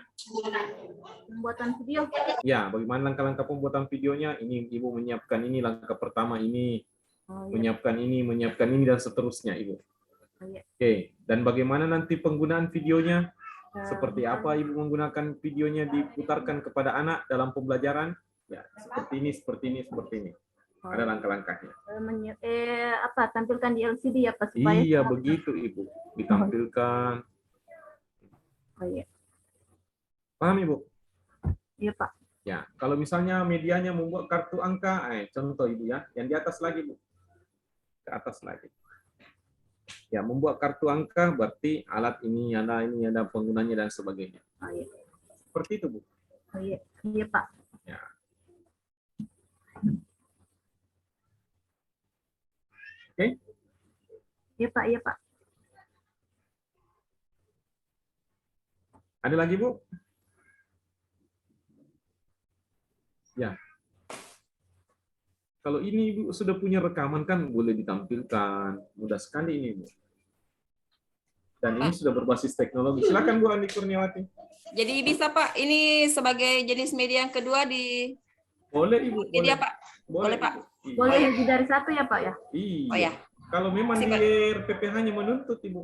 Pembuatan video. Ya, bagaimana langkah-langkah pembuatan videonya? Ini Ibu menyiapkan ini langkah pertama ini, menyiapkan ini dan seterusnya Ibu. Oke, dan bagaimana nanti penggunaan videonya? Seperti apa Ibu menggunakan videonya diputarkan kepada anak dalam pembelajaran? Ya, seperti ini. Ada langkah-langkahnya. Tampilkan di LCD ya Pak supaya Iya, begitu Ibu. Ditampilkan. Oh, iya. Paham Ibu? Iya Pak. Ya, kalau misalnya medianya membuat kartu angka, contoh Ibu ya, yang di atas lagi Bu. Ke atas lagi. Ya, membuat kartu angka berarti alat ini ada penggunanya dan sebagainya. Oh, iya. Seperti itu Bu. Oh, iya. Iya Pak. Ya. Oke? Iya Pak, iya Pak. Ada lagi Bu? Ya. Kalau ini Ibu sudah punya rekaman kan boleh ditampilkan. Mudah sekali ini, Bu. Dan ini sudah berbasis teknologi. Silakan Bu Andi Kurniawati. Jadi bisa Pak, ini sebagai jenis media yang kedua di Boleh Ibu, media boleh. Pak. Boleh, Pak. Iya. Boleh lebih dari satu ya Pak ya? Iya. Oh ya. Kalau memang Masih, di Pak. RPPH-nya menuntut Ibu.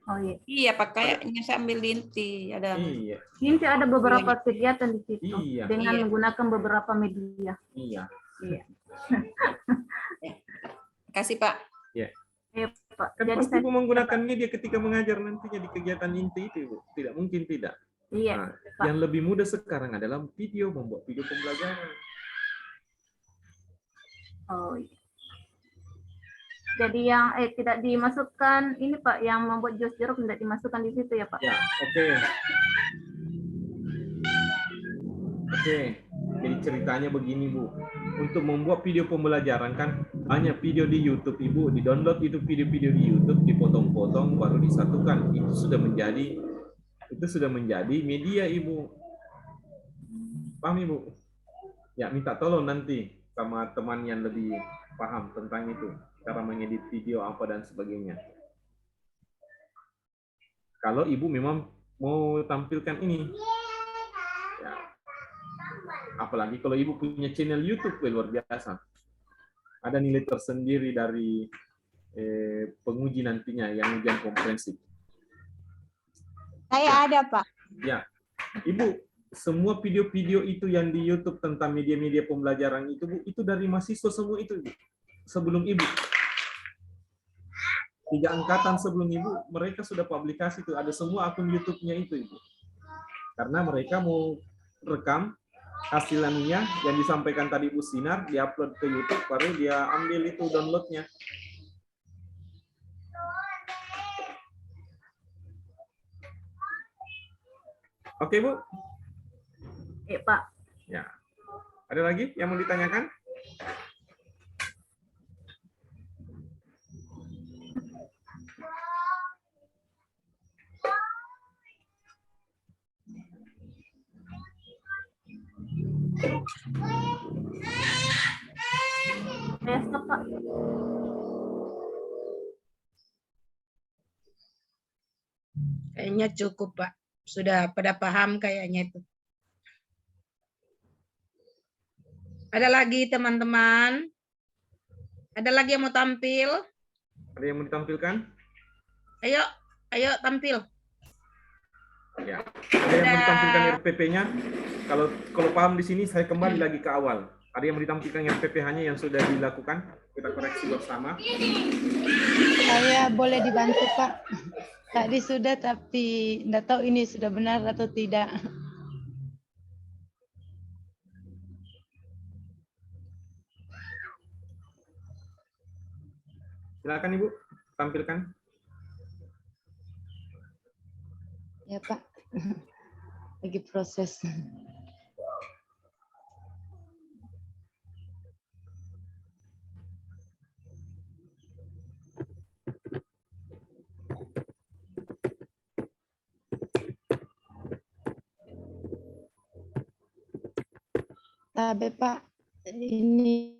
Oh iya. Iya Pak, kayaknya saya ambil di inti ada. Iya. Ini ada beberapa kegiatan di situ Iya. dengan Iya. menggunakan beberapa media. Iya. Iya. Kasih Pak. Pak. Kan Jadi pasti saya, Ibu menggunakan media ketika mengajar nantinya di kegiatan inti itu, Ibu. Tidak mungkin tidak. iya, Nah, Pak. yang lebih mudah sekarang adalah video, membuat video pembelajaran. Oh iya. Jadi yang tidak dimasukkan ini Pak, yang membuat jus jeruk tidak dimasukkan di situ ya Pak? Ya, oke. Oke, jadi ceritanya begini Bu. Untuk membuat video pembelajaran kan hanya video di YouTube Ibu, di-download itu video-video di YouTube, dipotong-potong baru disatukan. Itu sudah menjadi media Ibu. Paham Ibu? Ya, minta tolong nanti sama teman yang lebih paham tentang itu, cara mengedit video apa dan sebagainya. Kalau Ibu memang mau tampilkan ini. Ya. Apalagi kalau Ibu punya channel YouTube, luar biasa. Ada nilai tersendiri dari penguji nantinya yang ujian komprehensif. Saya ada, Pak. Ya, Ibu, semua video-video itu yang di YouTube tentang media-media pembelajaran itu, Bu, itu dari mahasiswa semua itu, Bu. Sebelum Ibu. 3 angkatan sebelum Ibu, mereka sudah publikasi itu, ada semua akun YouTube-nya itu, Ibu. Karena mereka mau rekam hasil anunya yang disampaikan tadi Bu Sinar, diupload ke YouTube, baru dia ambil itu downloadnya. Oke Bu? Pak. Ya. Ada lagi yang mau ditanyakan? Stop, Pak. Kayaknya cukup, Pak. Sudah pada paham kayaknya itu. Ada lagi teman-teman? Ada lagi yang mau tampil? Ada yang mau ditampilkan? Ayo, ayo tampil. Ya. Ada yang mau ditampilkan RPP-nya? Kalau paham di sini, saya kembali lagi ke awal. Ada yang mau ditampilkan RPP-nya yang sudah dilakukan? Kita koreksi bersama. Saya boleh dibantu, Pak. Tadi sudah, tapi tidak tahu ini sudah benar atau tidak. Silakan Ibu, tampilkan. Ya, Pak. Lagi proses. Tapi Pak, ini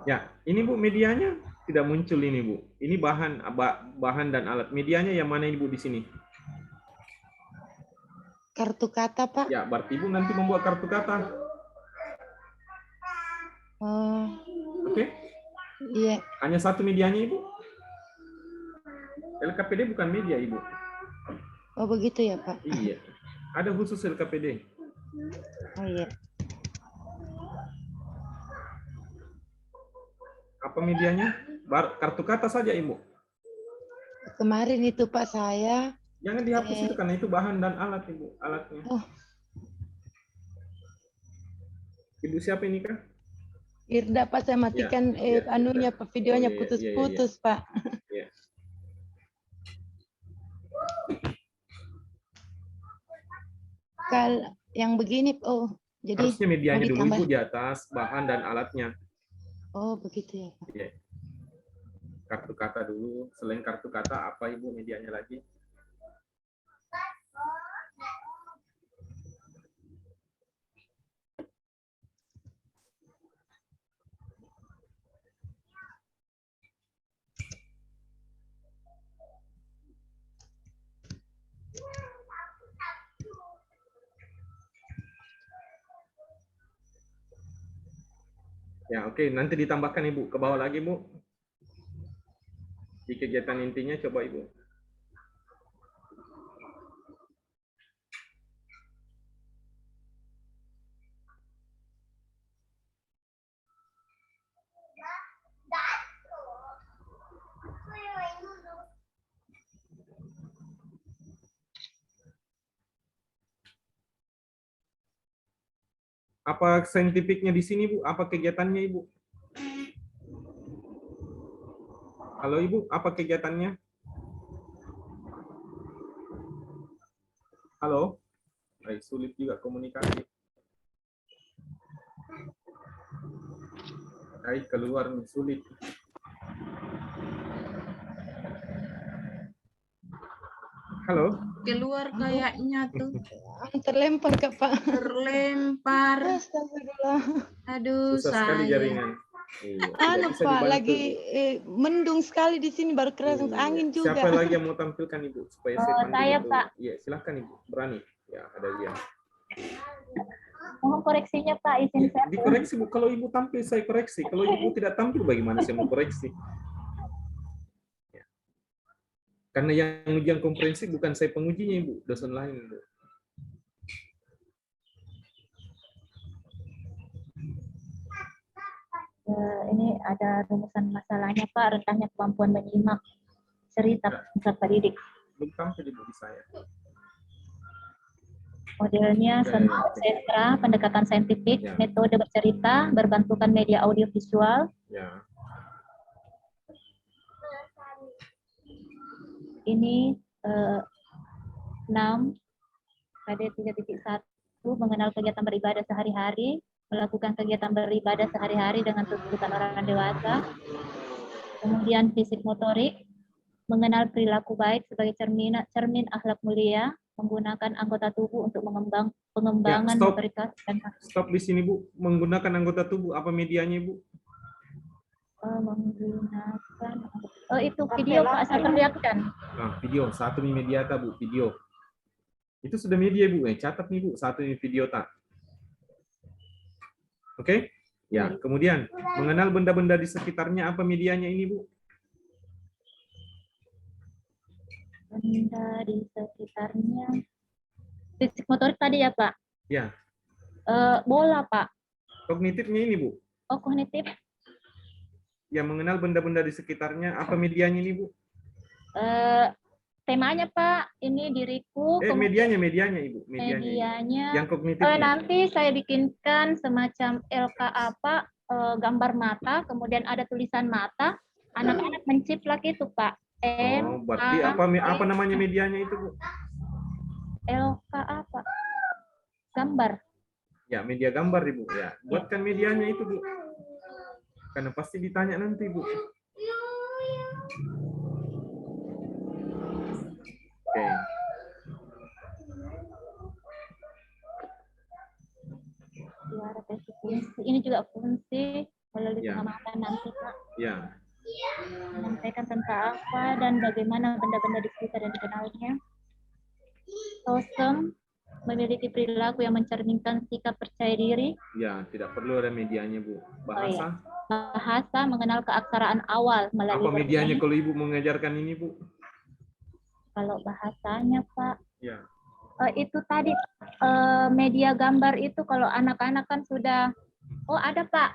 Ya, ini Bu medianya tidak muncul ini Bu. Ini bahan dan alat medianya yang mana Ibu di sini? kartu kata, Pak. Ya, berarti Ibu nanti membuat kartu kata. Oh, Oke? iya. Hanya satu medianya Ibu. LKPD bukan media Ibu. Oh, begitu ya, Pak. Iya. Ada khusus LKPD. Oh, iya. Apa medianya? Kartu kata saja Ibu. Kemarin itu Pak saya. Jangan dihapus itu karena itu bahan dan alat Ibu, alatnya. Oh. Ibu siapa ini Kak? Irda Pak, saya matikan ya, anunya Pak, videonya Oh, iya, putus-putus Pak. Iya. Kalau yang begini, oh jadi Harusnya medianya mau dulu ditambah. Ibu di atas, bahan dan alatnya. Oh begitu ya Pak. Iya. Kartu kata dulu, selain kartu kata apa Ibu medianya lagi? Ya, oke. Nanti ditambahkan Ibu. Ke bawah lagi, Bu. Di kegiatan intinya coba Ibu. Apa saintifiknya di sini, Bu? Apa kegiatannya, Ibu? Halo, Ibu. Apa kegiatannya? Halo? Sulit juga komunikasi. Keluar nih, sulit. Halo? Keluar kayaknya tuh. Terlempar Kak Pak. Terlempar. Astagfirullah. Aduh, Susah sekali saya. jaringan. Iya, Anu tidak bisa Pak, dibantu. lagi mendung sekali di sini, baru keras Iya. angin juga. Siapa lagi yang mau tampilkan Ibu? Supaya saya pandu Saya, dulu. Pak. Iya, silakan Ibu. Berani. Ya, ada dia. Mohon koreksinya Pak, izin Ya, saya. dikoreksi Bu. Kalau Ibu tampil, saya koreksi. Kalau Ibu tidak tampil, bagaimana saya mau koreksi? Ya. Karena yang ujian komprehensif bukan saya pengujinya, Ibu. Dosen lain, Bu. Ini ada rumusan masalahnya Pak, rendahnya kemampuan menyimak cerita peserta didik. Belum tampil Ibu di saya. Modelnya Oke. sentra, pendekatan saintifik, Ya. metode bercerita, berbantukan media audiovisual. Ya. Ini 6 KD 3.1 mengenal kegiatan beribadah sehari-hari, melakukan kegiatan beribadah sehari-hari dengan tuntutan orang dewasa. Kemudian fisik motorik, mengenal perilaku baik sebagai cermin akhlak mulia, menggunakan anggota tubuh untuk pengembangan stop. motorikas dan Stop di sini, Bu. Menggunakan anggota tubuh, apa medianya, Bu? menggunakan itu video Pak, saya perlihatkan. Nah, video. Satu ini media, Bu. Video. Itu sudah media, Bu. Catat nih, Bu. Satu ini video, tak. Oke? Ya, kemudian mengenal benda-benda di sekitarnya, apa medianya ini, Bu? Benda di sekitarnya. Fisik motorik tadi ya, Pak? Ya. Bola, Pak. Kognitifnya ini, Bu. Oh, kognitif. Ya, mengenal benda-benda di sekitarnya, apa medianya ini, Bu? Temanya, Pak, ini diriku. Medianya, Ibu. Medianya. Yang kognitifnya. Nanti saya bikinkan semacam LK apa, gambar mata, kemudian ada tulisan mata. Anak-anak menciplak itu, Pak. Berarti apa namanya medianya itu, Bu? LK apa? Gambar. Ya, media gambar, Ibu. Ya, buatkan medianya itu, Bu. Karena pasti ditanya nanti, Bu. Oke. Suara tes fungsi. Ini juga fungsi melalui Ya. pengamatan nanti, Pak. Ya. Menyampaikan tentang apa dan bagaimana benda-benda di sekitar yang dikenalnya. Tosem memiliki perilaku yang mencerminkan sikap percaya diri. Ya, tidak perlu ada medianya, Bu. Bahasa. Bahasa mengenal keaksaraan awal melalui Apa medianya bermain. kalau Ibu mengajarkan ini, Bu? Kalau bahasanya, Pak, Ya. itu tadi media gambar itu kalau anak-anak kan sudah, ada Pak,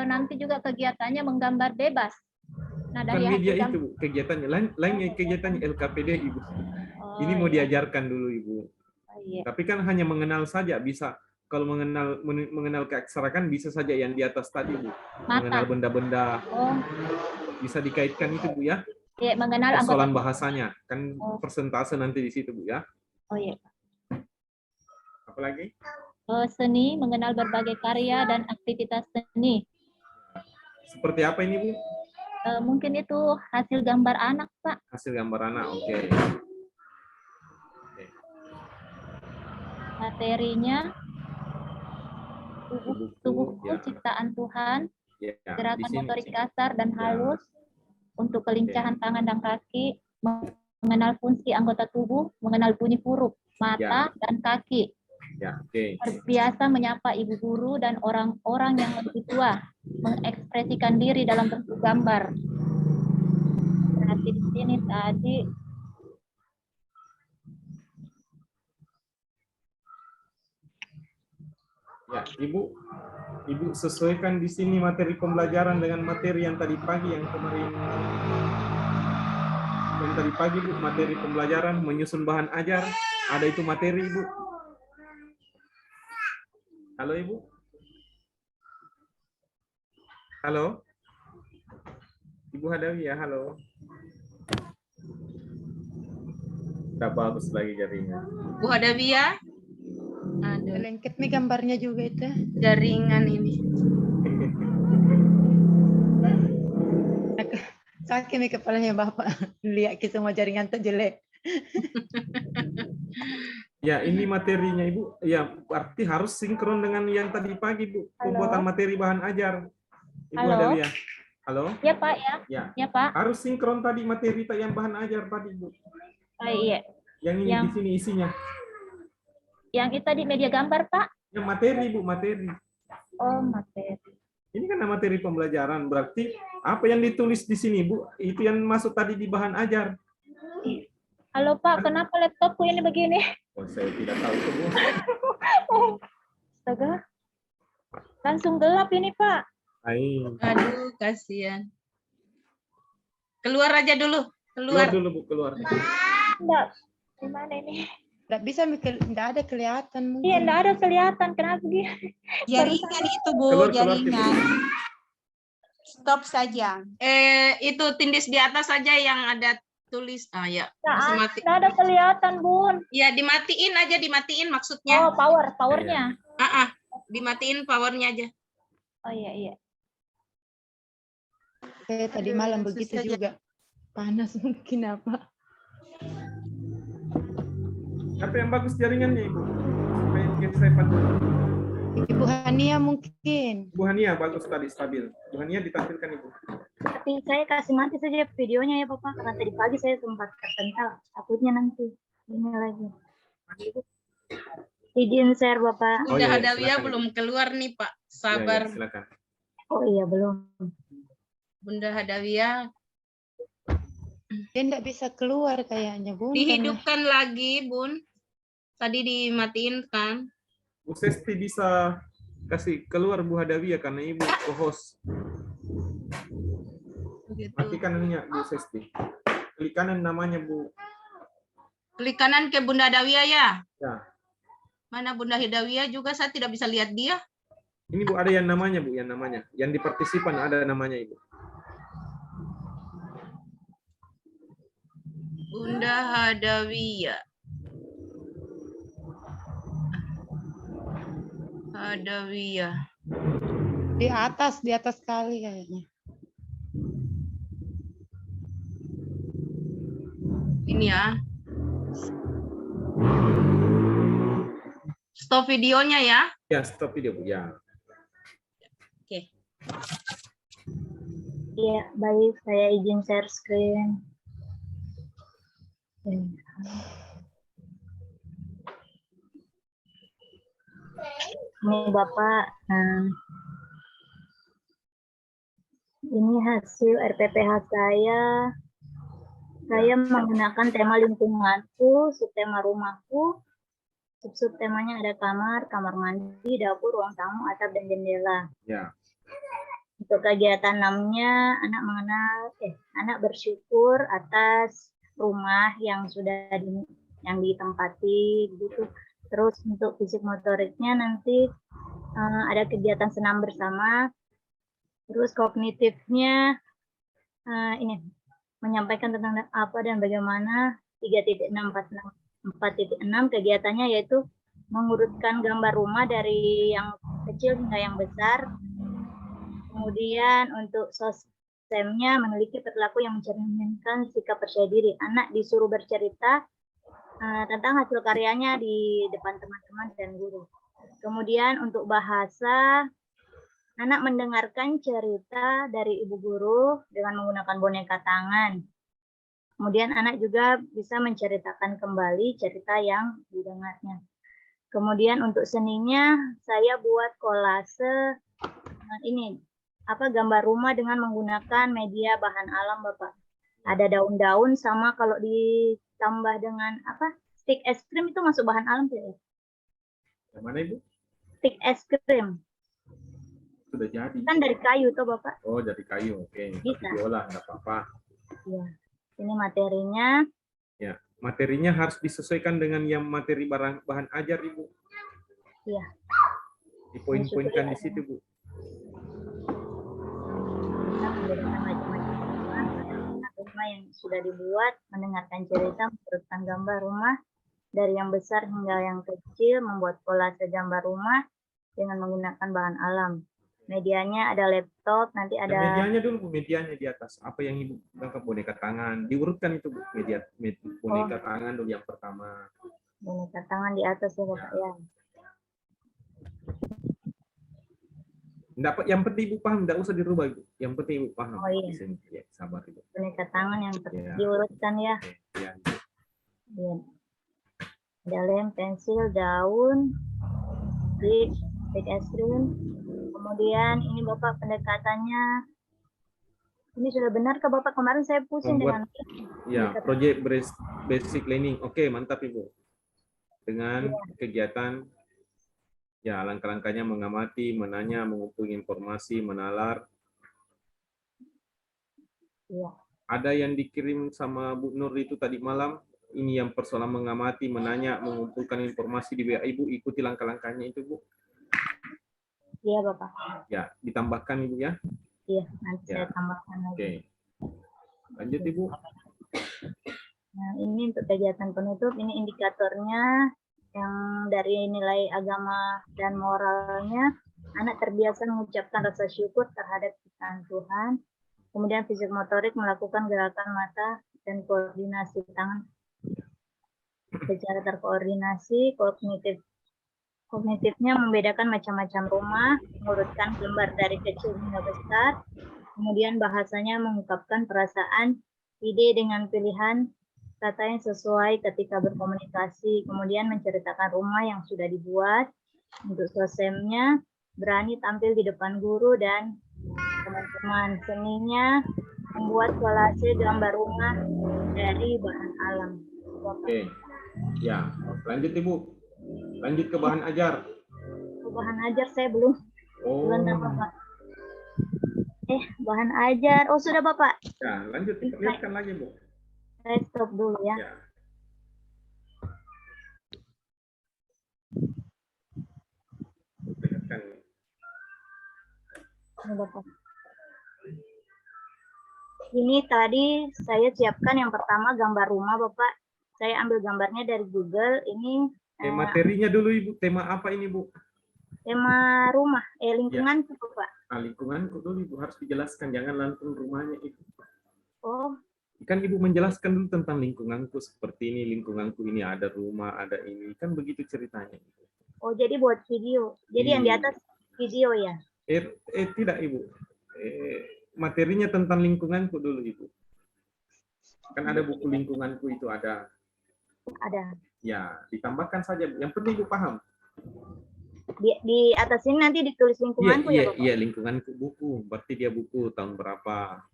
nanti juga kegiatannya menggambar bebas. Nah, Bukan dari media hasil itu, Bu, kegiatannya. Lainnya kegiatannya LKPD, Ibu. Ini mau iya. diajarkan dulu, Ibu. Iya. Tapi kan hanya mengenal saja, bisa kalau mengenal keaksaraan bisa saja yang di atas tadi, Bu. Mengenal Mata. benda-benda. Oh, Bisa dikaitkan itu, Bu, ya. iya, mengenal anggota Persoalan tubuh. bahasanya. Kan persentase nanti di situ, Bu, ya. Oh iya. Apalagi? Seni, mengenal berbagai karya dan aktivitas seni. Seperti apa ini, Bu? Mungkin itu hasil gambar anak, Pak. Hasil gambar anak, oke. Materinya tubuhku, ya. ciptaan Tuhan, Ya, di gerakan sini. motorik kasar dan Ya. halus, untuk kelincahan tangan dan kaki, mengenal fungsi anggota tubuh, mengenal bunyi huruf, mata dan kaki. Ya, oke. Terbiasa menyapa ibu guru dan orang-orang yang lebih tua, mengekspresikan diri dalam bentuk gambar. Berarti di sini tadi Ya, Ibu sesuaikan di sini materi pembelajaran dengan materi yang tadi pagi, yang kemarin. Yang tadi pagi, Bu, materi pembelajaran menyusun bahan ajar. Ada itu materi, Ibu. Halo, Ibu. Halo. Ibu Hadawi ya, halo. Udah bagus lagi jaringan. Bu Hadawiyah. Ada Lengket nih gambarnya juga itu. jaringan ini. Sakit nih kepalanya Bapak. Lihat ke semua jaringan tuh jelek. Ya, ini materinya, Ibu. Ya, berarti harus sinkron dengan yang tadi pagi, Bu. Pembuatan materi bahan ajar. Ibu Halo. Hadawi ya. Halo? ya Pak ya. Ya. Ya Pak. Harus sinkron tadi materi yang bahan ajar tadi, Bu. Oh, iya. Yang ini di sini isinya. Yang itu tadi media gambar, Pak? Yang materi, Bu, materi. Oh, materi. Ini kan materi pembelajaran, berarti apa yang ditulis di sini, Bu, itu yang masuk tadi di bahan ajar. Halo Pak, kenapa laptopku ini begini? Oh, saya tidak tahu itu, Bu. Astaga. Langsung gelap ini, Pak. Aduh, kasihan. Keluar aja dulu. Keluar dulu, Bu, keluar. Enggak. Gimana ini? Nggak bisa, nggak ada kelihatan mungkin. Iya, enggak ada kelihatan. Kenapa begini? Jaringan itu, Bu, Keluar, jaringan. Stop saja. Itu tindis di atas saja yang ada tulis. Ah ya, masih mati. Enggak ada kelihatan, Bun. Ya, dimatiin aja, dimatiin maksudnya. Oh, powernya. Dimatiin powernya aja. Oh iya. Tadi malam begitu juga. Panas mungkin apa. Apa yang bagus jaringannya, Ibu? Supaya mungkin saya pandu. Ibu Hania mungkin. Bu Hania bagus tadi, stabil. Bu Hania ditampilkan, Ibu. Tapi saya kasih mati saja videonya ya Bapak, karena tadi pagi saya sempat tersental. Takutnya nanti ini lagi. Izin share Bapak. Bunda Hadawiyah belum keluar nih Pak. Sabar. Ya, silakan. Oh iya belum. Bunda Hadawiyah. Dia enggak bisa keluar kayaknya, Bun. Dihidupkan lagi, Bun. Tadi dimatiin kan. Bu Sesti bisa kasih keluar Bu Hadawiyah karena Ibu co-host. Mati kanannya Bu Sesti. Klik kanan namanya, Bu. Klik kanan ke Bunda Hadawiyah ya. Ya. Mana Bunda Hadawiyah juga saya tidak bisa lihat dia. Ini Bu ada yang namanya, Bu, yang namanya. Yang di partisipan ada namanya, Ibu. Bunda Hadawiyah. Hadawiyah. Di atas kali kayaknya. Ini ya. Stop videonya ya. Ya, stop video, Bu. Ya. Oke. Iya, baik. Saya izin share screen. Ini Bapak, ini hasil RPPH saya. Saya menggunakan tema lingkunganku, subtema rumahku. Subtemanya ada kamar mandi, dapur, ruang tamu, atap, dan jendela. Ya. Untuk kegiatan 6-nya, anak bersyukur atas rumah yang sudah ditempati gitu. Terus untuk fisik motoriknya nanti ada kegiatan senam bersama. Terus kognitifnya ini menyampaikan tentang apa dan bagaimana 3.646 kegiatannya yaitu mengurutkan gambar rumah dari yang kecil hingga yang besar. Kemudian untuk sosemnya memiliki perilaku yang mencerminkan sikap percaya diri. Anak disuruh bercerita tentang hasil karyanya di depan teman-teman dan guru. Kemudian untuk bahasa, anak mendengarkan cerita dari ibu guru dengan menggunakan boneka tangan. Kemudian anak juga bisa menceritakan kembali cerita yang didengarnya. Kemudian untuk seninya, saya buat kolase ini gambar rumah dengan menggunakan media bahan alam, Bapak. Ada daun-daun sama kalau ditambah dengan stick es krim itu masuk bahan alam tidak? Yang mana Ibu? Stick es krim. Sudah jadi. Kan dari kayu tuh Bapak. Oh, dari kayu. Oke. Bisa. Diolah, enggak apa-apa. Iya. Ini materinya. Ya, materinya harus disesuaikan dengan yang materi bahan ajar, Ibu. Iya. Dipoin-poinkan di situ, Bu. Rumah yang sudah dibuat, mendengarkan cerita, mengurutkan gambar rumah dari yang besar hingga yang kecil, membuat kolase gambar rumah dengan menggunakan bahan alam. Medianya ada laptop, nanti ada. Medianya dulu, Bu. Medianya di atas. Apa yang Ibu tangkap boneka tangan? Diurutkan itu, Bu. Boneka tangan dulu yang pertama. Boneka tangan di atas ya, Bapak ya. Enggak, yang penting Ibu paham, enggak usah dirubah, Ibu. Yang penting Ibu paham. Oh iya. Ya, sabar, Ibu. Boneka tangan yang diurutkan ya. Ya. Ya. Ada lem, pensil, daun, stick es krim. Kemudian ini Bapak pendekatannya. Ini sudah benar ke Bapak? Kemarin saya pusing dengan. Ya, proyek basic learning. Oke, mantap Ibu. Dengan kegiatan ya langkah-langkahnya mengamati, menanya, mengumpulkan informasi, menalar. Iya. Ada yang dikirim sama Bu Nur itu tadi malam. Ini yang persoalan mengamati, menanya, mengumpulkan informasi di WA Ibu, ikuti langkah-langkahnya itu Bu. Iya Bapak. Ya, ditambahkan Ibu ya. Iya, nanti saya tambahkan lagi. Oke. Lanjut Ibu. Nah, ini untuk kegiatan penutup, ini indikatornya yang dari nilai agama dan moralnya, anak terbiasa mengucapkan rasa syukur terhadap ciptaan Tuhan. Kemudian fisik motorik melakukan gerakan mata dan koordinasi tangan secara terkoordinasi. Kognitifnya membedakan macam-macam rumah, mengurutkan gambar dari kecil hingga besar. Kemudian bahasanya mengungkapkan perasaan, ide dengan pilihan kata yang sesuai ketika berkomunikasi. Kemudian menceritakan rumah yang sudah dibuat. Untuk sosemnya, berani tampil di depan guru dan teman-teman. Seninya membuat kolase gambar rumah dari bahan alam. Oke, ya lanjut Ibu. Lanjut ke bahan ajar. Ke bahan ajar saya belum. Belum Bapak. Bahan ajar. Oh sudah Bapak. Ya lanjut. Lihatkan lagi Bu. Saya stop dulu ya. Lihatkan. Ini Bapak. Ini tadi saya siapkan yang pertama gambar rumah Bapak. Saya ambil gambarnya dari Google. Ini materinya dulu Ibu. Tema apa ini Bu? Tema rumah. Lingkunganku Bapak. Lingkunganku dulu Ibu harus dijelaskan. Jangan langsung rumahnya itu. Oh. Kan Ibu menjelaskan dulu tentang lingkunganku seperti ini. Lingkunganku ini ada rumah, ada ini. Kan begitu ceritanya. Oh jadi buat video. Jadi yang di atas video ya? Tidak Ibu. Materinya tentang lingkunganku dulu Ibu. Kan ada buku lingkunganku itu ada. Ada. Ya, ditambahkan saja. Yang penting Ibu paham. Di atas ini nanti ditulis lingkunganku ya Bapak? Iya, lingkunganku buku. Berarti dia buku tahun berapa.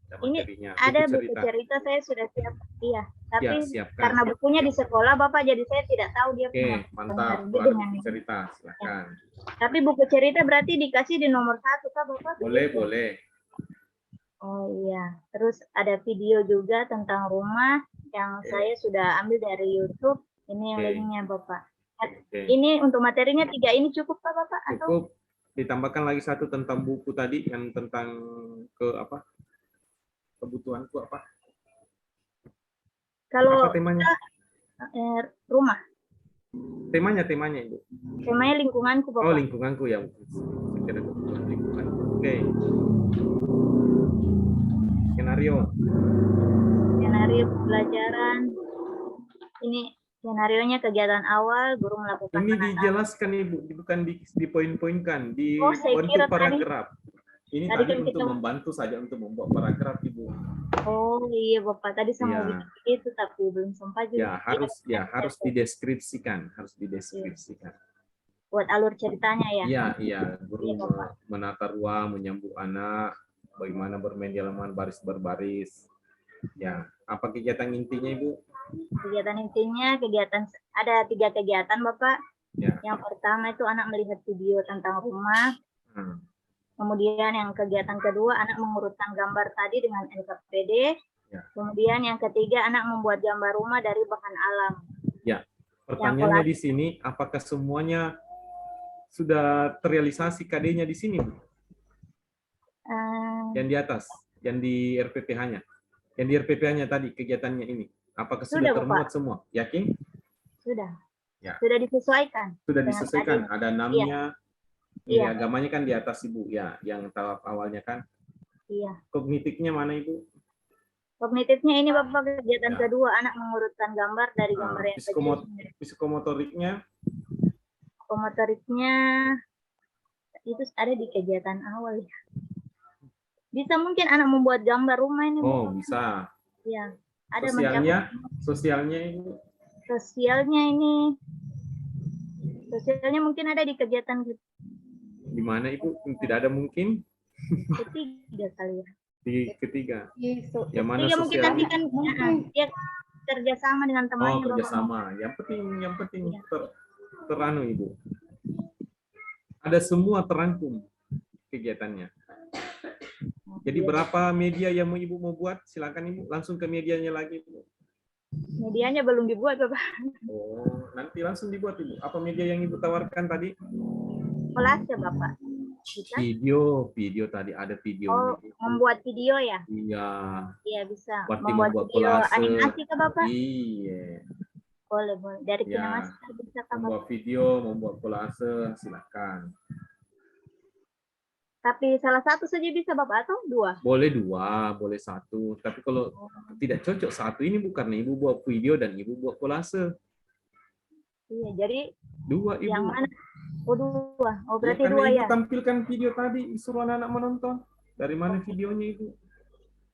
Ini ada buku cerita saya sudah siap. Iya, tapi karena bukunya di sekolah Bapak, jadi saya tidak tahu dia punya. Mantap. Buku cerita, silakan. Tapi buku cerita berarti dikasih di nomor 1 Kak Bapak? Boleh. Oh iya, terus ada video juga tentang rumah yang saya sudah ambil dari YouTube. Ini linknya Bapak. Oke. Ini untuk materinya 3 ini cukup Pak Bapak? Atau Cukup. Ditambahkan lagi satu tentang buku tadi yang tentang kebutuhanku apa? kalau Apa temanya? Rumah? Temanya Ibu. Temanya lingkunganku Oh, Bapak. lingkunganku ya. Saya kira kebutuhan lingkunganku. Oke. Skenario. Skenario pembelajaran. Ini skenarionya kegiatan awal, guru melakukan Ini penataan. dijelaskan Ibu, bukan dipoin-poinkan, Oh, saya kira dibentuk paragraf. Ini tadi tadi kan untuk kita- membantu saja untuk membuat paragraf Ibu. Oh iya Bapak, tadi saya mau Iya. bikin itu tapi belum sempat juga. Harus dideskripsikan, Buat alur ceritanya ya. Iya, guru Iya, Bapak. menata ruang, menyambut anak, bagaimana bermain di halaman baris berbaris. Ya, apa kegiatan intinya Ibu? Kegiatan intinya ada 3 kegiatan Bapak. Ya. Yang pertama itu anak melihat video tentang rumah. Hmm. Kemudian yang kegiatan kedua anak mengurutkan gambar tadi dengan NKPD. Ya. Kemudian yang ketiga anak membuat gambar rumah dari bahan alam. Ya, pertanyaannya di sini, apakah semuanya sudah terrealisasi KD-nya di sini, Bu? Yang di atas, yang di RPPH-nya. Yang di RPPH-nya tadi, kegiatannya ini. Apakah sudah Sudah, termuat Bapak. semua? Yakin? Sudah. Ya. Sudah disesuaikan. Sudah dengan disesuaikan. tadi. Ada namanya, Iya. agamanya kan di atas, Ibu. Ya, yang tahap awalnya kan. Iya. Kognitifnya mana, Ibu? Kognitifnya ini Bapak kegiatan Ya. kedua anak mengurutkan gambar dari gambar yang kecil. Psikomotoriknya, Psikomotoriknya itu ada di kegiatan awal ya. Bisa mungkin anak membuat gambar rumah ini. oh Bapak. bisa. Ya. Ada Sosialnya, Ibu. Sosialnya mungkin ada di kegiatan Di mana, Ibu? Tidak ada mungkin. ketiga kali ya. Di ketiga. Yang Yang mana mungkin sosial? tapi kan dia kerjasama dengan Oh, temannya. Bapak. kerjasama. Yang penting teranu, Ibu. Ada semua terangkum kegiatannya. Jadi berapa media yang Ibu mau buat? Silakan Ibu, langsung ke medianya lagi, Ibu. Medianya belum dibuat Bapak. Oh, nanti langsung dibuat, Ibu. Apa media yang Ibu tawarkan tadi? Kolase Bapak. Bisa? Video tadi ada video. Oh, membuat video ya? Iya. Iya bisa. Berarti Membuat membuat video kolase. animasi ke Bapak? Iya. Boleh. Dari Ya. Kinemaster bisa ke Bapak. Membuat video, membuat kolase, silakan. Tapi salah satu saja bisa Bapak atau 2? Boleh 2, boleh 1. Tapi kalau tidak cocok 1 ini bukan Ibu buat video dan Ibu buat kolase. Iya, jadi 2 Ibu. yang mana? Oh 2. Oh berarti karena 2 Ibu ya. tampilkan video tadi, suruh anak-anak menonton. Dari mana videonya Ibu?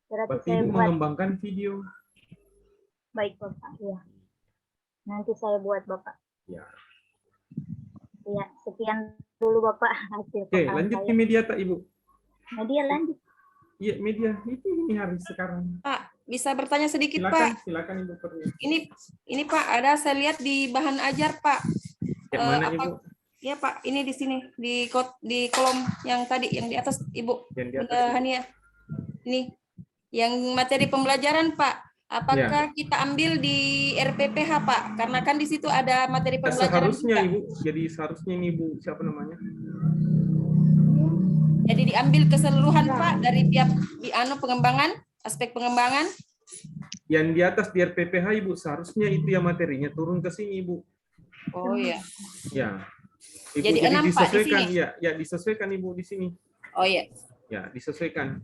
Berarti Berarti saya Ibu buat. mengembangkan video. Baik Bapak. Iya. Nanti saya buat Bapak. Ya. Iya, sekian dulu Bapak hasil Oke, pekan lanjut saya. ke media tak Ibu? Media lanjut. Iya, media. Ini hari sekarang. Pak, bisa bertanya sedikit Pak? Silakan Ibu. Ini Pak, ada saya lihat di bahan ajar Pak. Yang mana Ibu? Ya Pak, ini di sini di kolom yang tadi yang di atas Ibu. Yang di atas. Hania. Ini yang materi pembelajaran Pak. Apakah kita ambil di RPPH Pak? Karena kan di situ ada materi pembelajaran. Seharusnya juga. Ibu. Jadi seharusnya ini Ibu siapa namanya? Jadi diambil keseluruhan Pak dari tiap pengembangan, aspek pengembangan. Yang di atas di RPPH Ibu seharusnya itu yang materinya turun ke sini Ibu. Oh iya. Ya. Ibu, Jadi 6 Pak di disesuaikan sini. ya disesuaikan Ibu di sini. Oh iya. Ya, disesuaikan.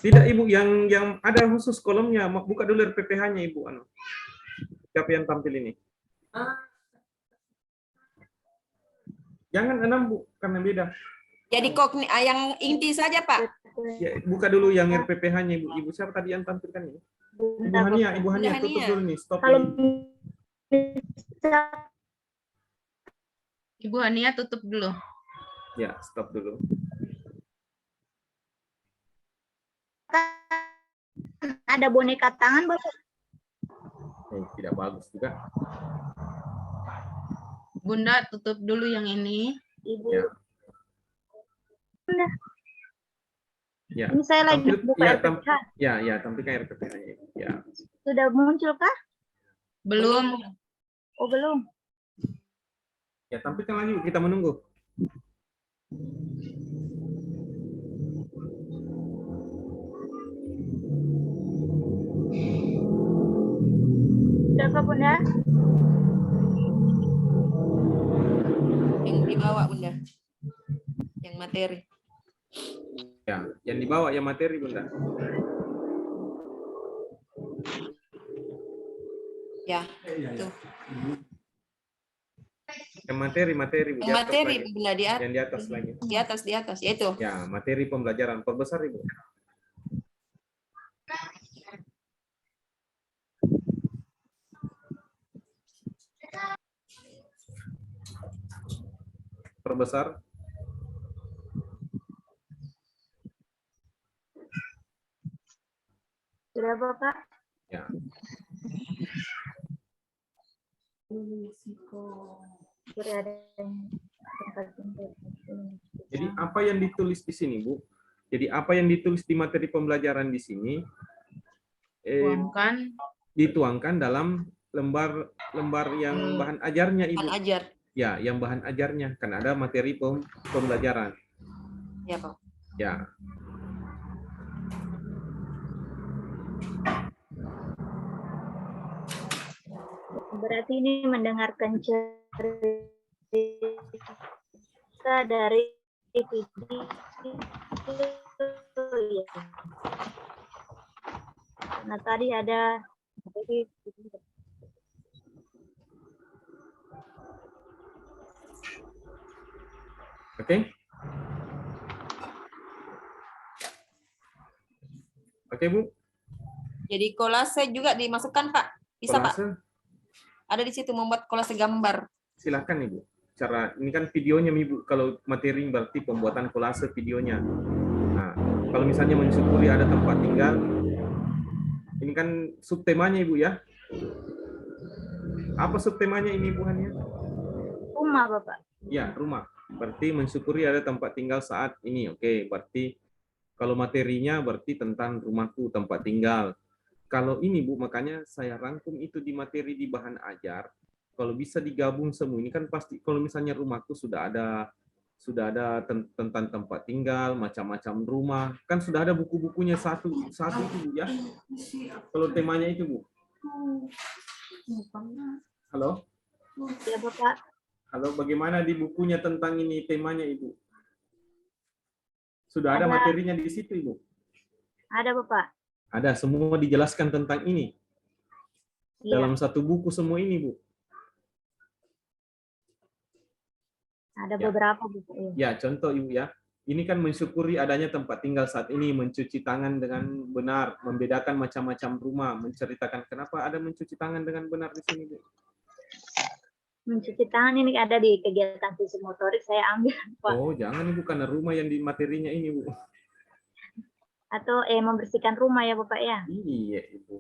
Tidak Ibu yang ada khusus kolomnya. Buka dulu RPPH-nya Ibu Siapa yang tampil ini? Jangan 6 Bu, karena beda. Jadi yang inti saja Pak. Ya, buka dulu yang RPPH-nya Ibu. Ibu siapa tadi yang tampilkan ini? Ibu Hania tutup dulu nih, stop. Kalau Ibu Hania tutup dulu. Ya, stop dulu. ada boneka tangan Bapak. Tidak bagus juga. Bunda tutup dulu yang ini. Ibu. Ya. Bunda. Ya. Ini saya lagi buka RPPH. Ya, tampilkan RPPH-nya. Ya. Sudah muncul kah? Belum. Oh belum. Ya, tampilkan lagi, kita menunggu. Sudah Pak Bunda? Yang dibawa Bunda. Yang materi. Ya, yang dibawa yang materi, Bunda. Ya, itu. Yang materi, Bu. Yang Di atas materi lagi. Bunda di atas. Yang di atas lagi. Di atas, ya itu. Ya, materi pembelajaran. Perbesar, Ibu. Perbesar. Sudah Bapak? Ya. Jadi apa yang ditulis di sini, Bu? Jadi apa yang ditulis di materi pembelajaran di sini dituangkan dalam lembar yang bahan ajarnya, Ibu. Bahan ajar. Ya, yang bahan ajarnya kan ada materi pembelajaran. Ya, Pak. Ya. Berarti ini mendengarkan cerita dari video ya. Nah tadi ada Oke. Oke, Bu. Jadi kolase juga dimasukkan, Pak. Bisa, Kolase. Pak. Ada di situ membuat kolase gambar. Silakan, Ibu. Cara ini kan videonya, Ibu. Kalau materi berarti pembuatan kolase videonya. Nah, kalau misalnya mensyukuri ada tempat tinggal, ini kan subtemanya, Ibu ya. Apa subtemanya ini, Bu Hania? rumah, Bapak. Ya, rumah. Berarti mensyukuri ada tempat tinggal saat ini. Oke, berarti kalau materinya berarti tentang rumahku, tempat tinggal. Kalau ini, Bu, makanya saya rangkum itu di materi di bahan ajar. Kalau bisa digabung semua, ini kan pasti kalau misalnya rumahku sudah ada tentang tempat tinggal, macam-macam rumah, kan sudah ada buku-bukunya satu itu, Bu, ya. Kalau temanya itu, Bu. Halo? Ya, Bapak. Halo, bagaimana di bukunya tentang ini temanya, Ibu? Sudah ada materinya di situ, Ibu? Ada, Bapak. Ada, semua dijelaskan tentang ini. Iya. Dalam satu buku semua ini, Bu. Ada beberapa, Bapak. Ya, contoh, Ibu ya. Ini kan mensyukuri adanya tempat tinggal saat ini, mencuci tangan dengan benar, membedakan macam-macam rumah, menceritakan kenapa ada mencuci tangan dengan benar di sini, Bu. Mencuci tangan ini ada di kegiatan fisik motorik saya ambil, Pak. Oh, jangan, Ibu, karena rumah yang di materinya ini, Bu. Atau membersihkan rumah ya, Bapak ya? Iya, Ibu.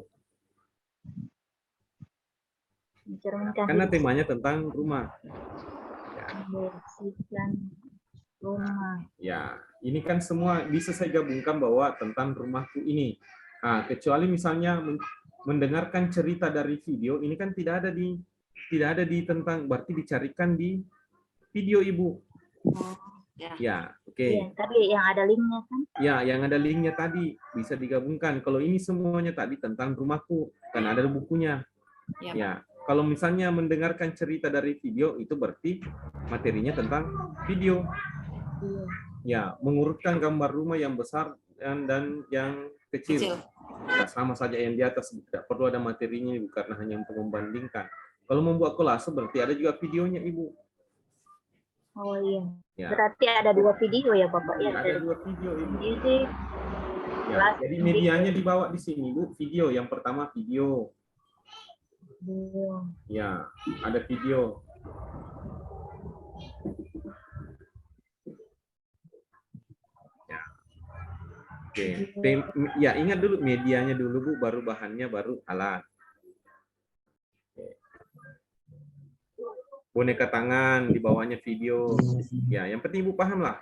Mencerminkan Karena temanya tentang rumah. Ya. Membersihkan rumah. Ya, ini kan semua bisa saya gabungkan bahwa tentang rumahku ini. Nah, kecuali misalnya mendengarkan cerita dari video, ini kan tidak ada di tentang, berarti dicarikan di video, Ibu. Ya, oke. Ya, tapi yang ada linknya kan? Ya, yang ada linknya tadi bisa digabungkan. Kalau ini semuanya tadi tentang rumahku, kan ada bukunya. Ya, kalau misalnya mendengarkan cerita dari video, itu berarti materinya tentang video. Ya, mengurutkan gambar rumah yang besar dan yang kecil. Ya, sama saja yang di atas, tidak perlu ada materinya, Ibu, karena hanya untuk membandingkan. Kalau membuat kolase berarti ada juga videonya, Ibu. Oh iya. Ya. Berarti ada 2 video ya, Bapak ya? Ada 2 video, Ibu. Ya, jadi medianya dibawa di sini, Bu. Video yang pertama video. Ya, ada video. Ya. Oke. Ya, ingat dulu medianya dulu, Bu, baru bahannya, baru alat. Boneka tangan, di bawahnya video. Ya, yang penting Ibu paham lah.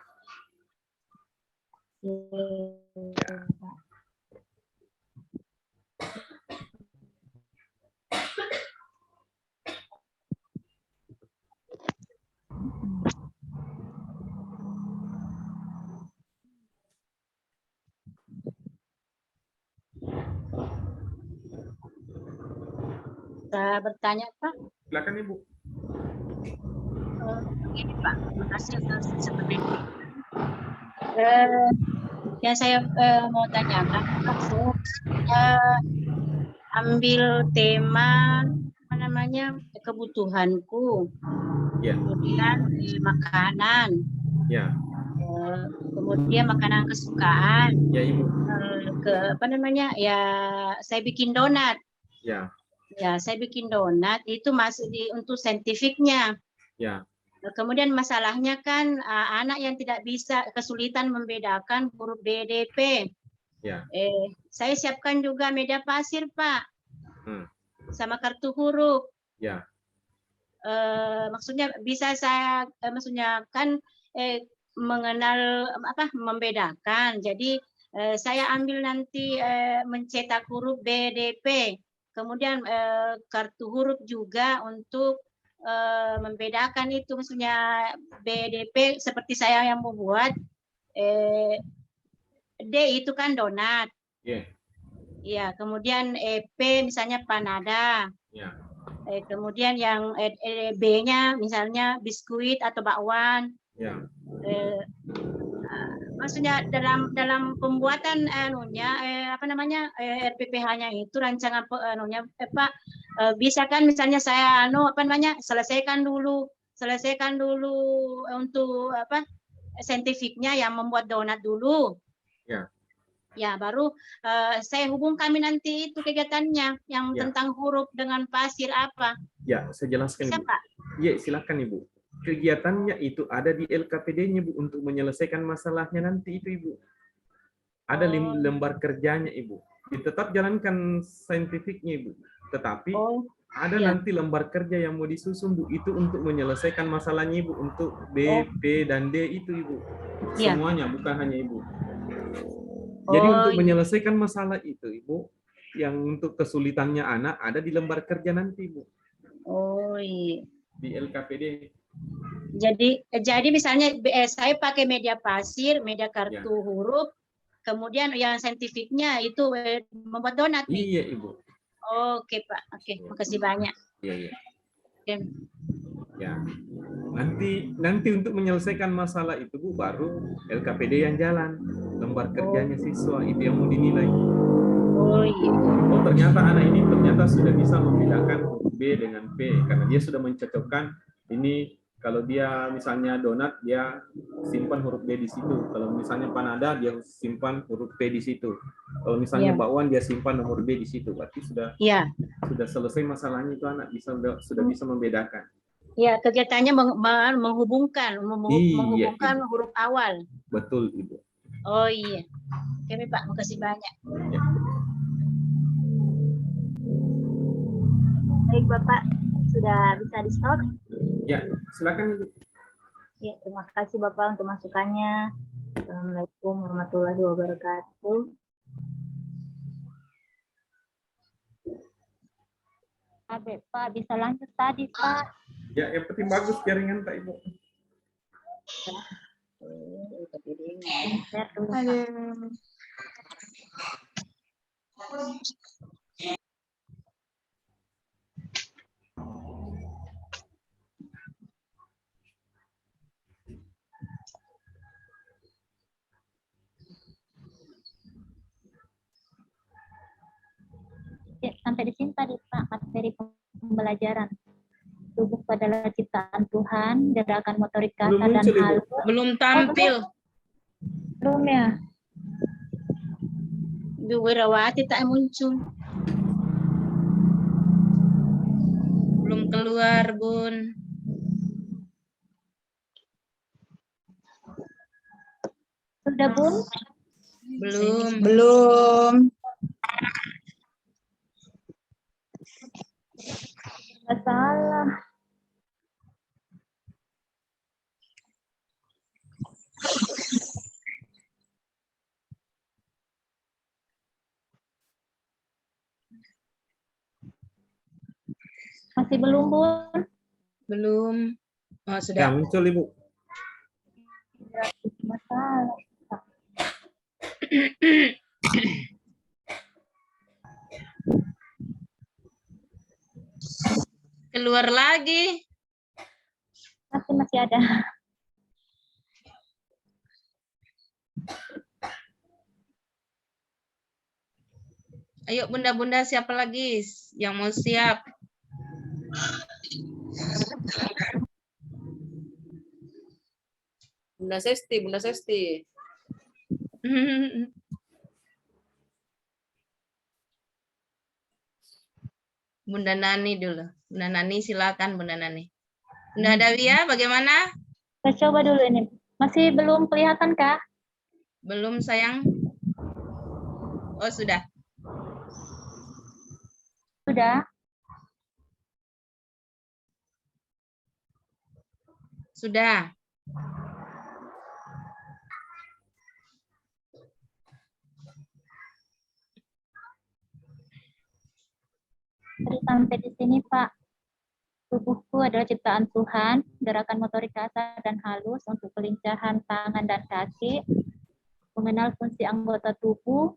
Bisa bertanya, Pak? Silakan Ibu. Begini, Pak. Terima kasih atas kesempatan. Yang saya mau tanyakan, Pak, saya ambil tema apa namanya kebutuhanku, Ya. kemudian makanan, Ya. kemudian makanan kesukaan, Ya Ibu. ke apa namanya ya saya bikin donat. Ya. Ya, saya bikin donat itu masuk di untuk saintifiknya. Ya. Kemudian masalahnya kan anak yang tidak bisa kesulitan membedakan huruf B, D, P. Ya. Saya siapkan juga media pasir, Pak. Sama kartu huruf. Ya. Maksudnya bisa saya maksudnya kan mengenal apa membedakan. Jadi saya ambil nanti mencetak huruf B, D, P. Kemudian kartu huruf juga untuk membedakan itu, maksudnya BDP seperti saya yang membuat D itu kan donat. Ya, kemudian P misalnya panada. Kemudian yang B-nya misalnya biskuit atau bakwan. Maksudnya dalam pembuatan apa namanya RPPH-nya itu rancangan Pak bisa kan misalnya saya apa namanya selesaikan dulu untuk apa saintifiknya yang membuat donat dulu. Ya, baru saya hubung kami nanti itu kegiatannya yang tentang huruf dengan pasir apa. Ya, saya jelaskan. Bisa, Ibu. Pak? Ya, silakan Ibu. Kegiatannya itu ada di LKPD-nya Bu untuk menyelesaikan masalahnya nanti itu Ibu. Ada lembar kerjanya Ibu. Tetap jalankan saintifiknya Ibu. Tetapi ada nanti lembar kerja yang mau disusun Bu itu untuk menyelesaikan masalahnya Ibu untuk B, P dan D itu Ibu. Semuanya bukan hanya Ibu. Jadi untuk menyelesaikan masalah itu Ibu yang untuk kesulitannya anak ada di lembar kerja nanti Ibu. Di LKPD. Jadi misalnya saya pakai media pasir, media kartu huruf, kemudian yang saintifiknya itu membuat donat nih. Iya Ibu. Oke Pak, oke, makasih banyak. Iya. Ya, nanti untuk menyelesaikan masalah itu Bu baru LKPD yang jalan, lembar kerjanya siswa itu yang mau dinilai. Ternyata anak ini sudah bisa membedakan B dengan P karena dia sudah mencocokkan ini. Kalau dia misalnya donat, dia simpan huruf B di situ. Kalau misalnya panada, dia simpan huruf P di situ. Kalau misalnya bakwan, dia simpan nomor B di situ. Berarti sudah selesai masalahnya itu anak sudah bisa membedakan. Ya, kegiatannya menghubungkan huruf awal. Betul Ibu. Oh iya, oke Pak, makasih banyak. Ya. Baik Bapak, sudah bisa di stop? Ya, silakan Ibu. Ya, terima kasih Bapak untuk masukannya. Assalamualaikum warahmatullahi wabarakatuh. Pak, bisa lanjut tadi Pak. Ya, yang penting bagus jaringan Pak Ibu. Sampai di sini tadi Pak materi pembelajaran. Tubuh adalah ciptaan Tuhan, gerakan motorik kata dan halus. Belum tampil. Belum ya? Bu Wirawati tak muncul. Belum keluar, Bun. Sudah, Bun? Belum. Nggak salah. Masih belum, Bun? Belum. Oh, sudah. Ya, muncul, Ibu. Masalah. Keluar lagi. Masih ada. Ayo bunda-bunda, siapa lagi yang mau siap? Bunda Sesti, Bunda Sesti. Bunda Nani dulu. Bunda Nani silakan Bunda Nani. Bunda Dawia bagaimana? Saya coba dulu ini. Masih belum kelihatan kah? Belum sayang. Oh sudah. Sudah. Sudah. Tadi sampai di sini, Pak. Tubuhku adalah ciptaan Tuhan, gerakan motorik kasar dan halus untuk kelincahan tangan dan kaki, mengenal fungsi anggota tubuh,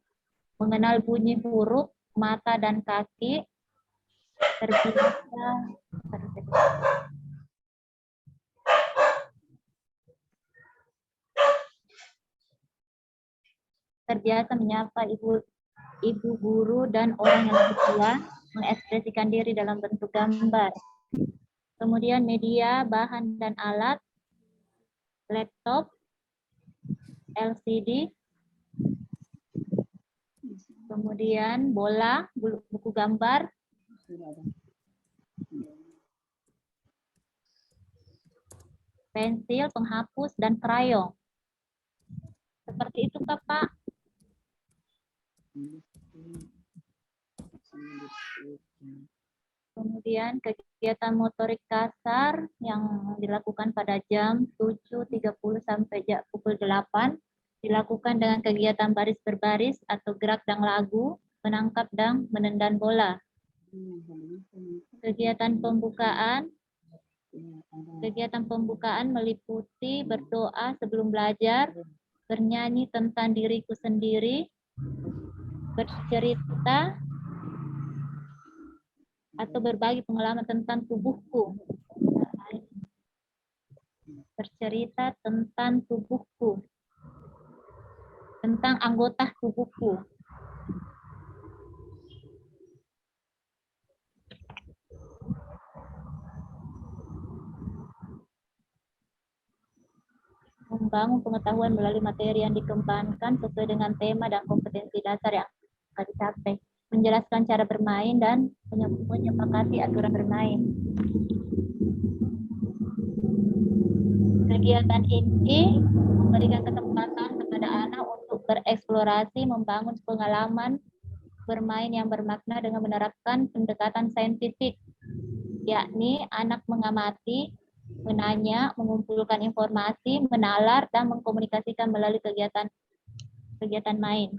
mengenal bunyi huruf, mata dan kaki, terbiasa menyapa ibu guru dan orang yang lebih tua, mengekspresikan diri dalam bentuk gambar. Kemudian media, bahan dan alat, laptop, LCD, kemudian bola, buku gambar, pensil, penghapus, dan krayon. Seperti itu, Pak. Kemudian kegiatan motorik kasar yang dilakukan pada jam 7.30 sampai pukul 8 dilakukan dengan kegiatan baris berbaris atau gerak dan lagu, menangkap dan menendang bola. Kegiatan pembukaan meliputi berdoa sebelum belajar, bernyanyi tentang diriku sendiri, bercerita atau berbagi pengalaman tentang tubuhku. Bercerita tentang tubuhku, tentang anggota tubuhku. Membangun pengetahuan melalui materi yang dikembangkan sesuai dengan tema dan kompetensi dasar yang akan dicapai. Menjelaskan cara bermain dan menyepakati aturan bermain. Kegiatan ini memberikan kesempatan kepada anak untuk bereksplorasi, membangun pengalaman bermain yang bermakna dengan menerapkan pendekatan saintifik, yakni anak mengamati, menanya, mengumpulkan informasi, menalar, dan mengkomunikasikan melalui kegiatan main.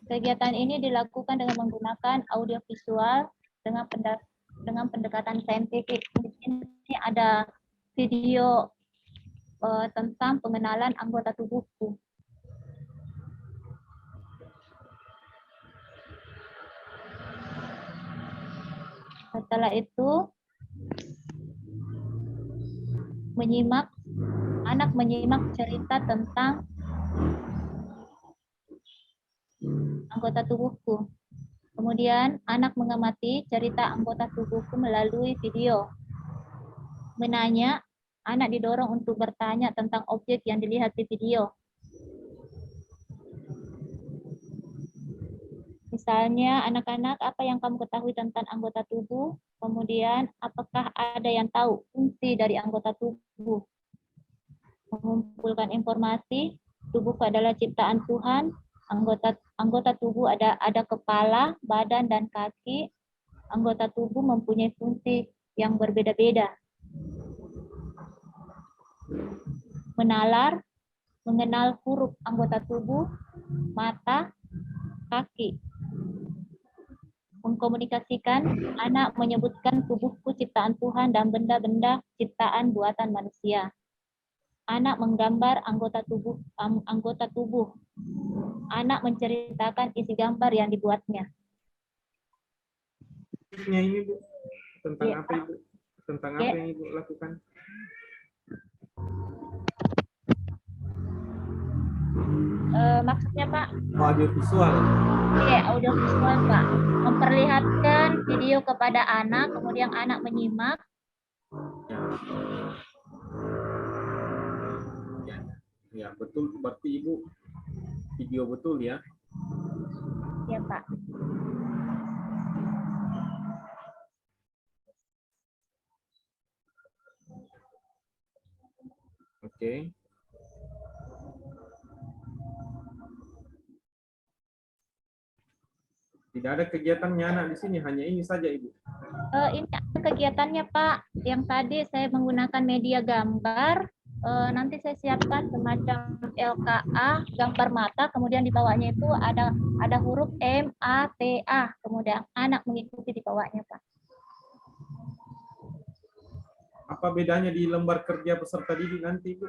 Kegiatan ini dilakukan dengan menggunakan audiovisual dengan pendekatan saintifik. Di sini ada video tentang pengenalan anggota tubuhku. Setelah itu, anak menyimak cerita tentang anggota tubuhku. Kemudian anak mengamati cerita anggota tubuhku melalui video. Menanya, anak didorong untuk bertanya tentang objek yang dilihat di video. Misalnya, anak-anak, apa yang kamu ketahui tentang anggota tubuh? Kemudian, apakah ada yang tahu fungsi dari anggota tubuh? Mengumpulkan informasi, tubuhku adalah ciptaan Tuhan. Anggota tubuh ada kepala, badan, dan kaki. Anggota tubuh mempunyai fungsi yang berbeda-beda. Menalar, mengenal huruf anggota tubuh, mata, kaki. Mengkomunikasikan, anak menyebutkan tubuhku ciptaan Tuhan dan benda-benda ciptaan buatan manusia. Anak menggambar anggota tubuh. Anak menceritakan isi gambar yang dibuatnya. saintifiknya ini Bu, tentang Iya, apa Ibu? Tentang Iya. apa yang Ibu lakukan? Maksudnya Pak? Audiovisual. Iya, audiovisual Pak. Memperlihatkan video kepada anak, kemudian anak menyimak. Ya, betul. Berarti Ibu video betul ya? Ya Pak. Oke. Tidak ada kegiatannya anak di sini, hanya ini saja Ibu. Ini kegiatannya Pak. Yang tadi saya menggunakan media gambar. Nanti saya siapkan semacam LKA, gambar mata, kemudian di bawahnya itu ada huruf MATA, kemudian anak mengikuti di bawahnya Pak. Apa bedanya di lembar kerja peserta didik nanti Ibu?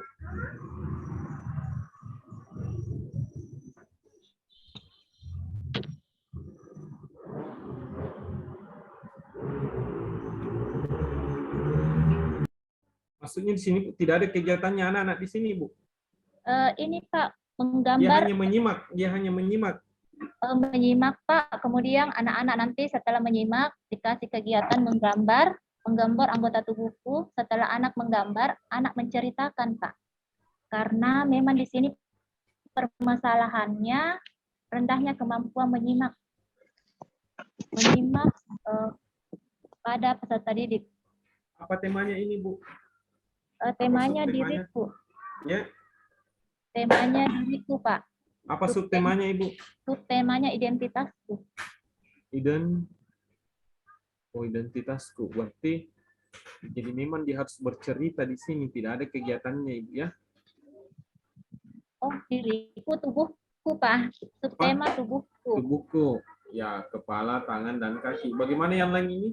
Maksudnya di sini tidak ada kegiatannya anak-anak di sini, Bu. Ini Pak, Dia menggambar, hanya menyimak, menyimak Pak. Kemudian anak-anak nanti setelah menyimak dikasih kegiatan menggambar anggota tubuhku. Setelah anak menggambar, anak menceritakan Pak. Karena memang di sini permasalahannya rendahnya kemampuan menyimak pada peserta didik. Apa temanya ini, Bu? Temanya subtemanya? diriku. Ya. Temanya diriku, Pak. Apa subtemanya, Ibu? Subtemanya identitasku. Identitasku. Berarti jadi memang dia harus bercerita di sini, tidak ada kegiatannya, Ibu ya. Oh, diriku, tubuhku, Pak. Subtema tubuhku. Tubuhku. Ya, kepala, tangan, dan kaki. Bagaimana yang lain ini?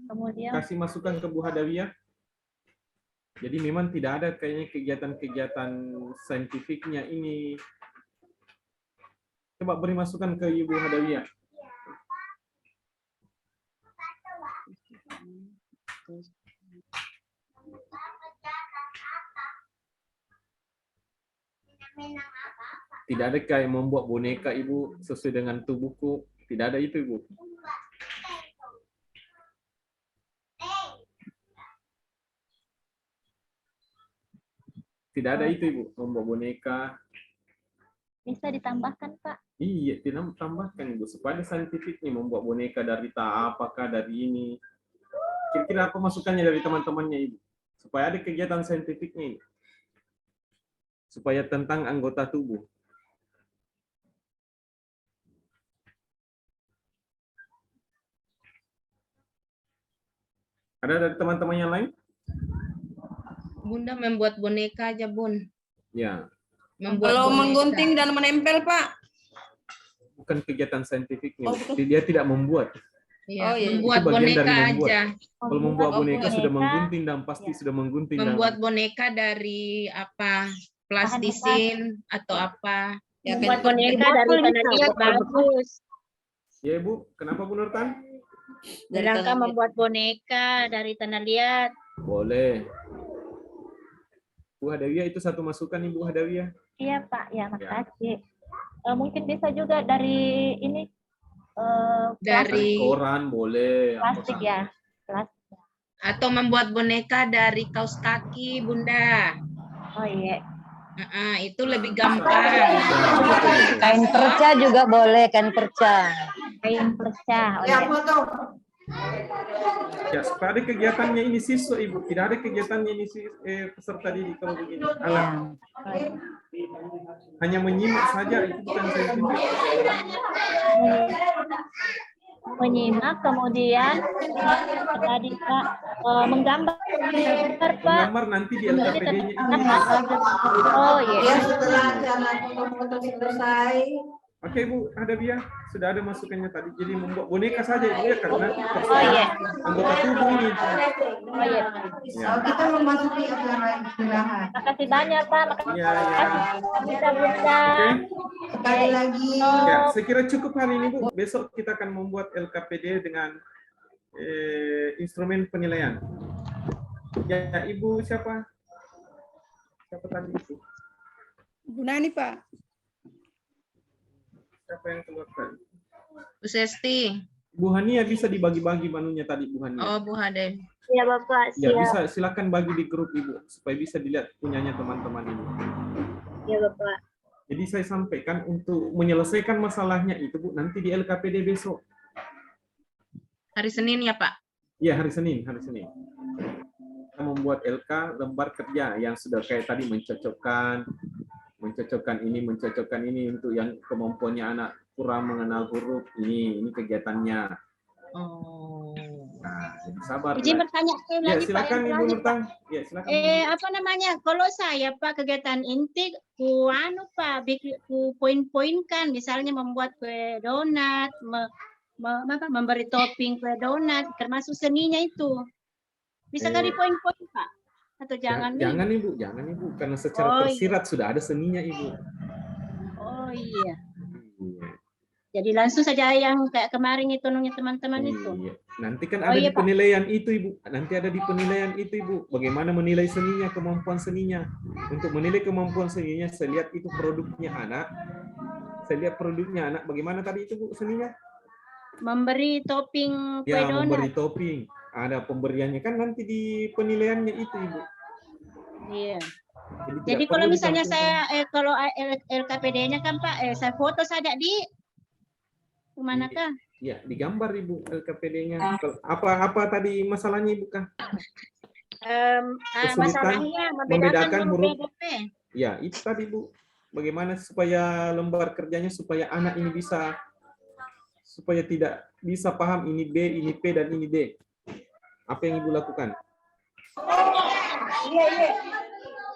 Kemudian Kasih masukan ke Bu Hadawiyah. Jadi memang tidak ada kayaknya kegiatan-kegiatan saintifiknya ini. Coba beri masukan ke Ibu Hadawiyah. Tidak ada kayak membuat boneka Ibu sesuai dengan tubuhku. Tidak ada itu Ibu. Tidak ada itu Ibu, membuat boneka. bisa ditambahkan, Pak. Iya, tidak tambahkan Ibu. Supaya saintifiknya membuat boneka dari apakah dari ini. Kira-kira apa masukannya dari teman-temannya Ibu? Supaya ada kegiatan saintifiknya ini. Supaya tentang anggota tubuh. Ada dari teman-teman yang lain? Bunda membuat boneka aja, Bun. Ya. Kalau menggunting dan menempel, Pak. Bukan kegiatan saintifiknya. Dia tidak membuat. Iya, iya. membuat Itu bagian boneka dari membuat. aja. Kalau membuat boneka sudah menggunting dan pasti sudah menggunting. Membuat boneka dari apa? Plastisin atau apa? Ya, Membuat boneka dari tanah liat bagus. Ya Ibu, kenapa Bu Nurtan? Rangka membuat boneka dari tanah liat. Boleh. Bu Hadawiyah itu satu masukan Ibu Hadawiyah. Iya, Pak. Ya, makasih. Mungkin bisa juga dari ini Dari koran boleh. plastik ya. Plastik. atau membuat boneka dari kaos kaki, Bunda. Oh iya. Itu lebih gampang. Kain perca juga boleh, kain perca. Kain perca. Oh, iya. Ya, supaya ada kegiatannya ini siswa Ibu. Tidak ada kegiatannya ini peserta didik kalau begini. Alah. Hanya menyimak saja, itu bukan saintifik. Menyimak, kemudian tadi Pak menggambar, Pak. Menggambar nanti di LKPD-nya ini. Oh iya. Setelah acara foto selesai. Oke Bu Hadawiyah, sudah ada masukannya tadi. Jadi membuat boneka saja Ibu ya, karena Oh iya. anggota tubuh ini. Oh iya. Ya. Kita memasuki acara istirahat. Makasih banyak Pak. Makasih. Ya, ya. Bunda. Oke. Sekali lagi. Ya, saya kira cukup hari ini Bu. Besok kita akan membuat LKPD dengan instrumen penilaian. Ya, Ibu siapa? Siapa tadi itu? Bu Nani, Pak. Siapa yang keluarkan? Bu Sesti. Bu Hania bisa dibagi-bagi manunya tadi, Bu Hania. Oh, Bu Haden. Ya Bapak, Ya, siap. bisa silakan bagi di grup Ibu supaya bisa dilihat punyanya teman-teman Ibu. Ya Bapak. Jadi saya sampaikan untuk menyelesaikan masalahnya itu Bu nanti di LKPD besok. Hari Senin ya, Pak? Iya, hari Senin. Kita membuat LK lembar kerja yang sudah kayak tadi mencocokkan ini untuk yang kemampuannya anak kurang mengenal huruf, ini kegiatannya. Oh. Nah, jadi sabar. Izin bertanya Ya, lagi Pak. silakan yang Ibu terakhir, Nurtang. Ya, silakan. Apa namanya? Kalau saya Pak kegiatan inti ku Pak, ku poin-poinkan misalnya membuat kue donat, memberi topping kue donat, termasuk seninya itu. Bisa kan di poin-poin Pak? Atau jangan? Jangan Ibu, karena secara tersirat sudah ada seninya Ibu. Oh iya. Jadi langsung saja yang kayak kemarin itu nunggu teman-teman itu. Iya. Nanti kan ada di penilaian itu Ibu. Nanti ada di penilaian itu Ibu. Bagaimana menilai seninya, kemampuan seninya. Untuk menilai kemampuan seninya, saya lihat itu produknya anak. Bagaimana tadi itu Bu seninya? Memberi topping kue Ya, donat. memberi topping. Ada pemberiannya kan nanti di penilaiannya itu Ibu. Iya. Jadi kalau misalnya saya kalau LKPD-nya kan Pak, saya foto saja di manakah? Ya, digambar Ibu LKPD-nya. Apa tadi masalahnya Ibu Kang? Masalahnya membedakan huruf BDP. Ya, itu tadi Bu. Bagaimana supaya lembar kerjanya supaya anak ini bisa supaya tidak bisa paham ini B, ini P dan ini D. Apa yang Ibu lakukan?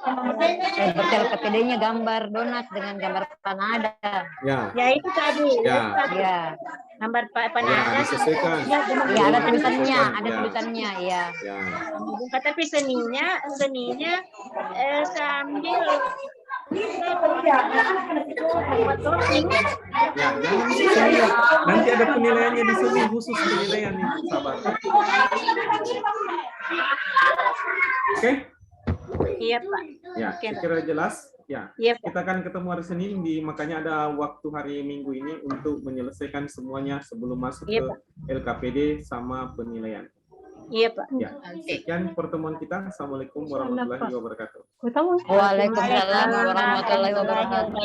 Seperti LKPD-nya gambar donat dengan gambar panada. Ya. Ya itu tadi. Ya. Ya. Gambar panada. Ya, disesuaikan. Ya, ada tulisannya, ya. Ya. Tapi seninya sambil Ya, nanti ada penilaiannya di sini khusus penilaian nih, sabar. Oke? Iya Pak. Ya, saya kira jelas. Ya, iya, kita akan ketemu hari Senin makanya ada waktu hari Minggu ini untuk menyelesaikan semuanya sebelum masuk ke LKPD sama penilaian. Iya Pak. Ya, sekian pertemuan kita. Assalamualaikum warahmatullahi wabarakatuh. Waalaikumsalam warahmatullahi wabarakatuh.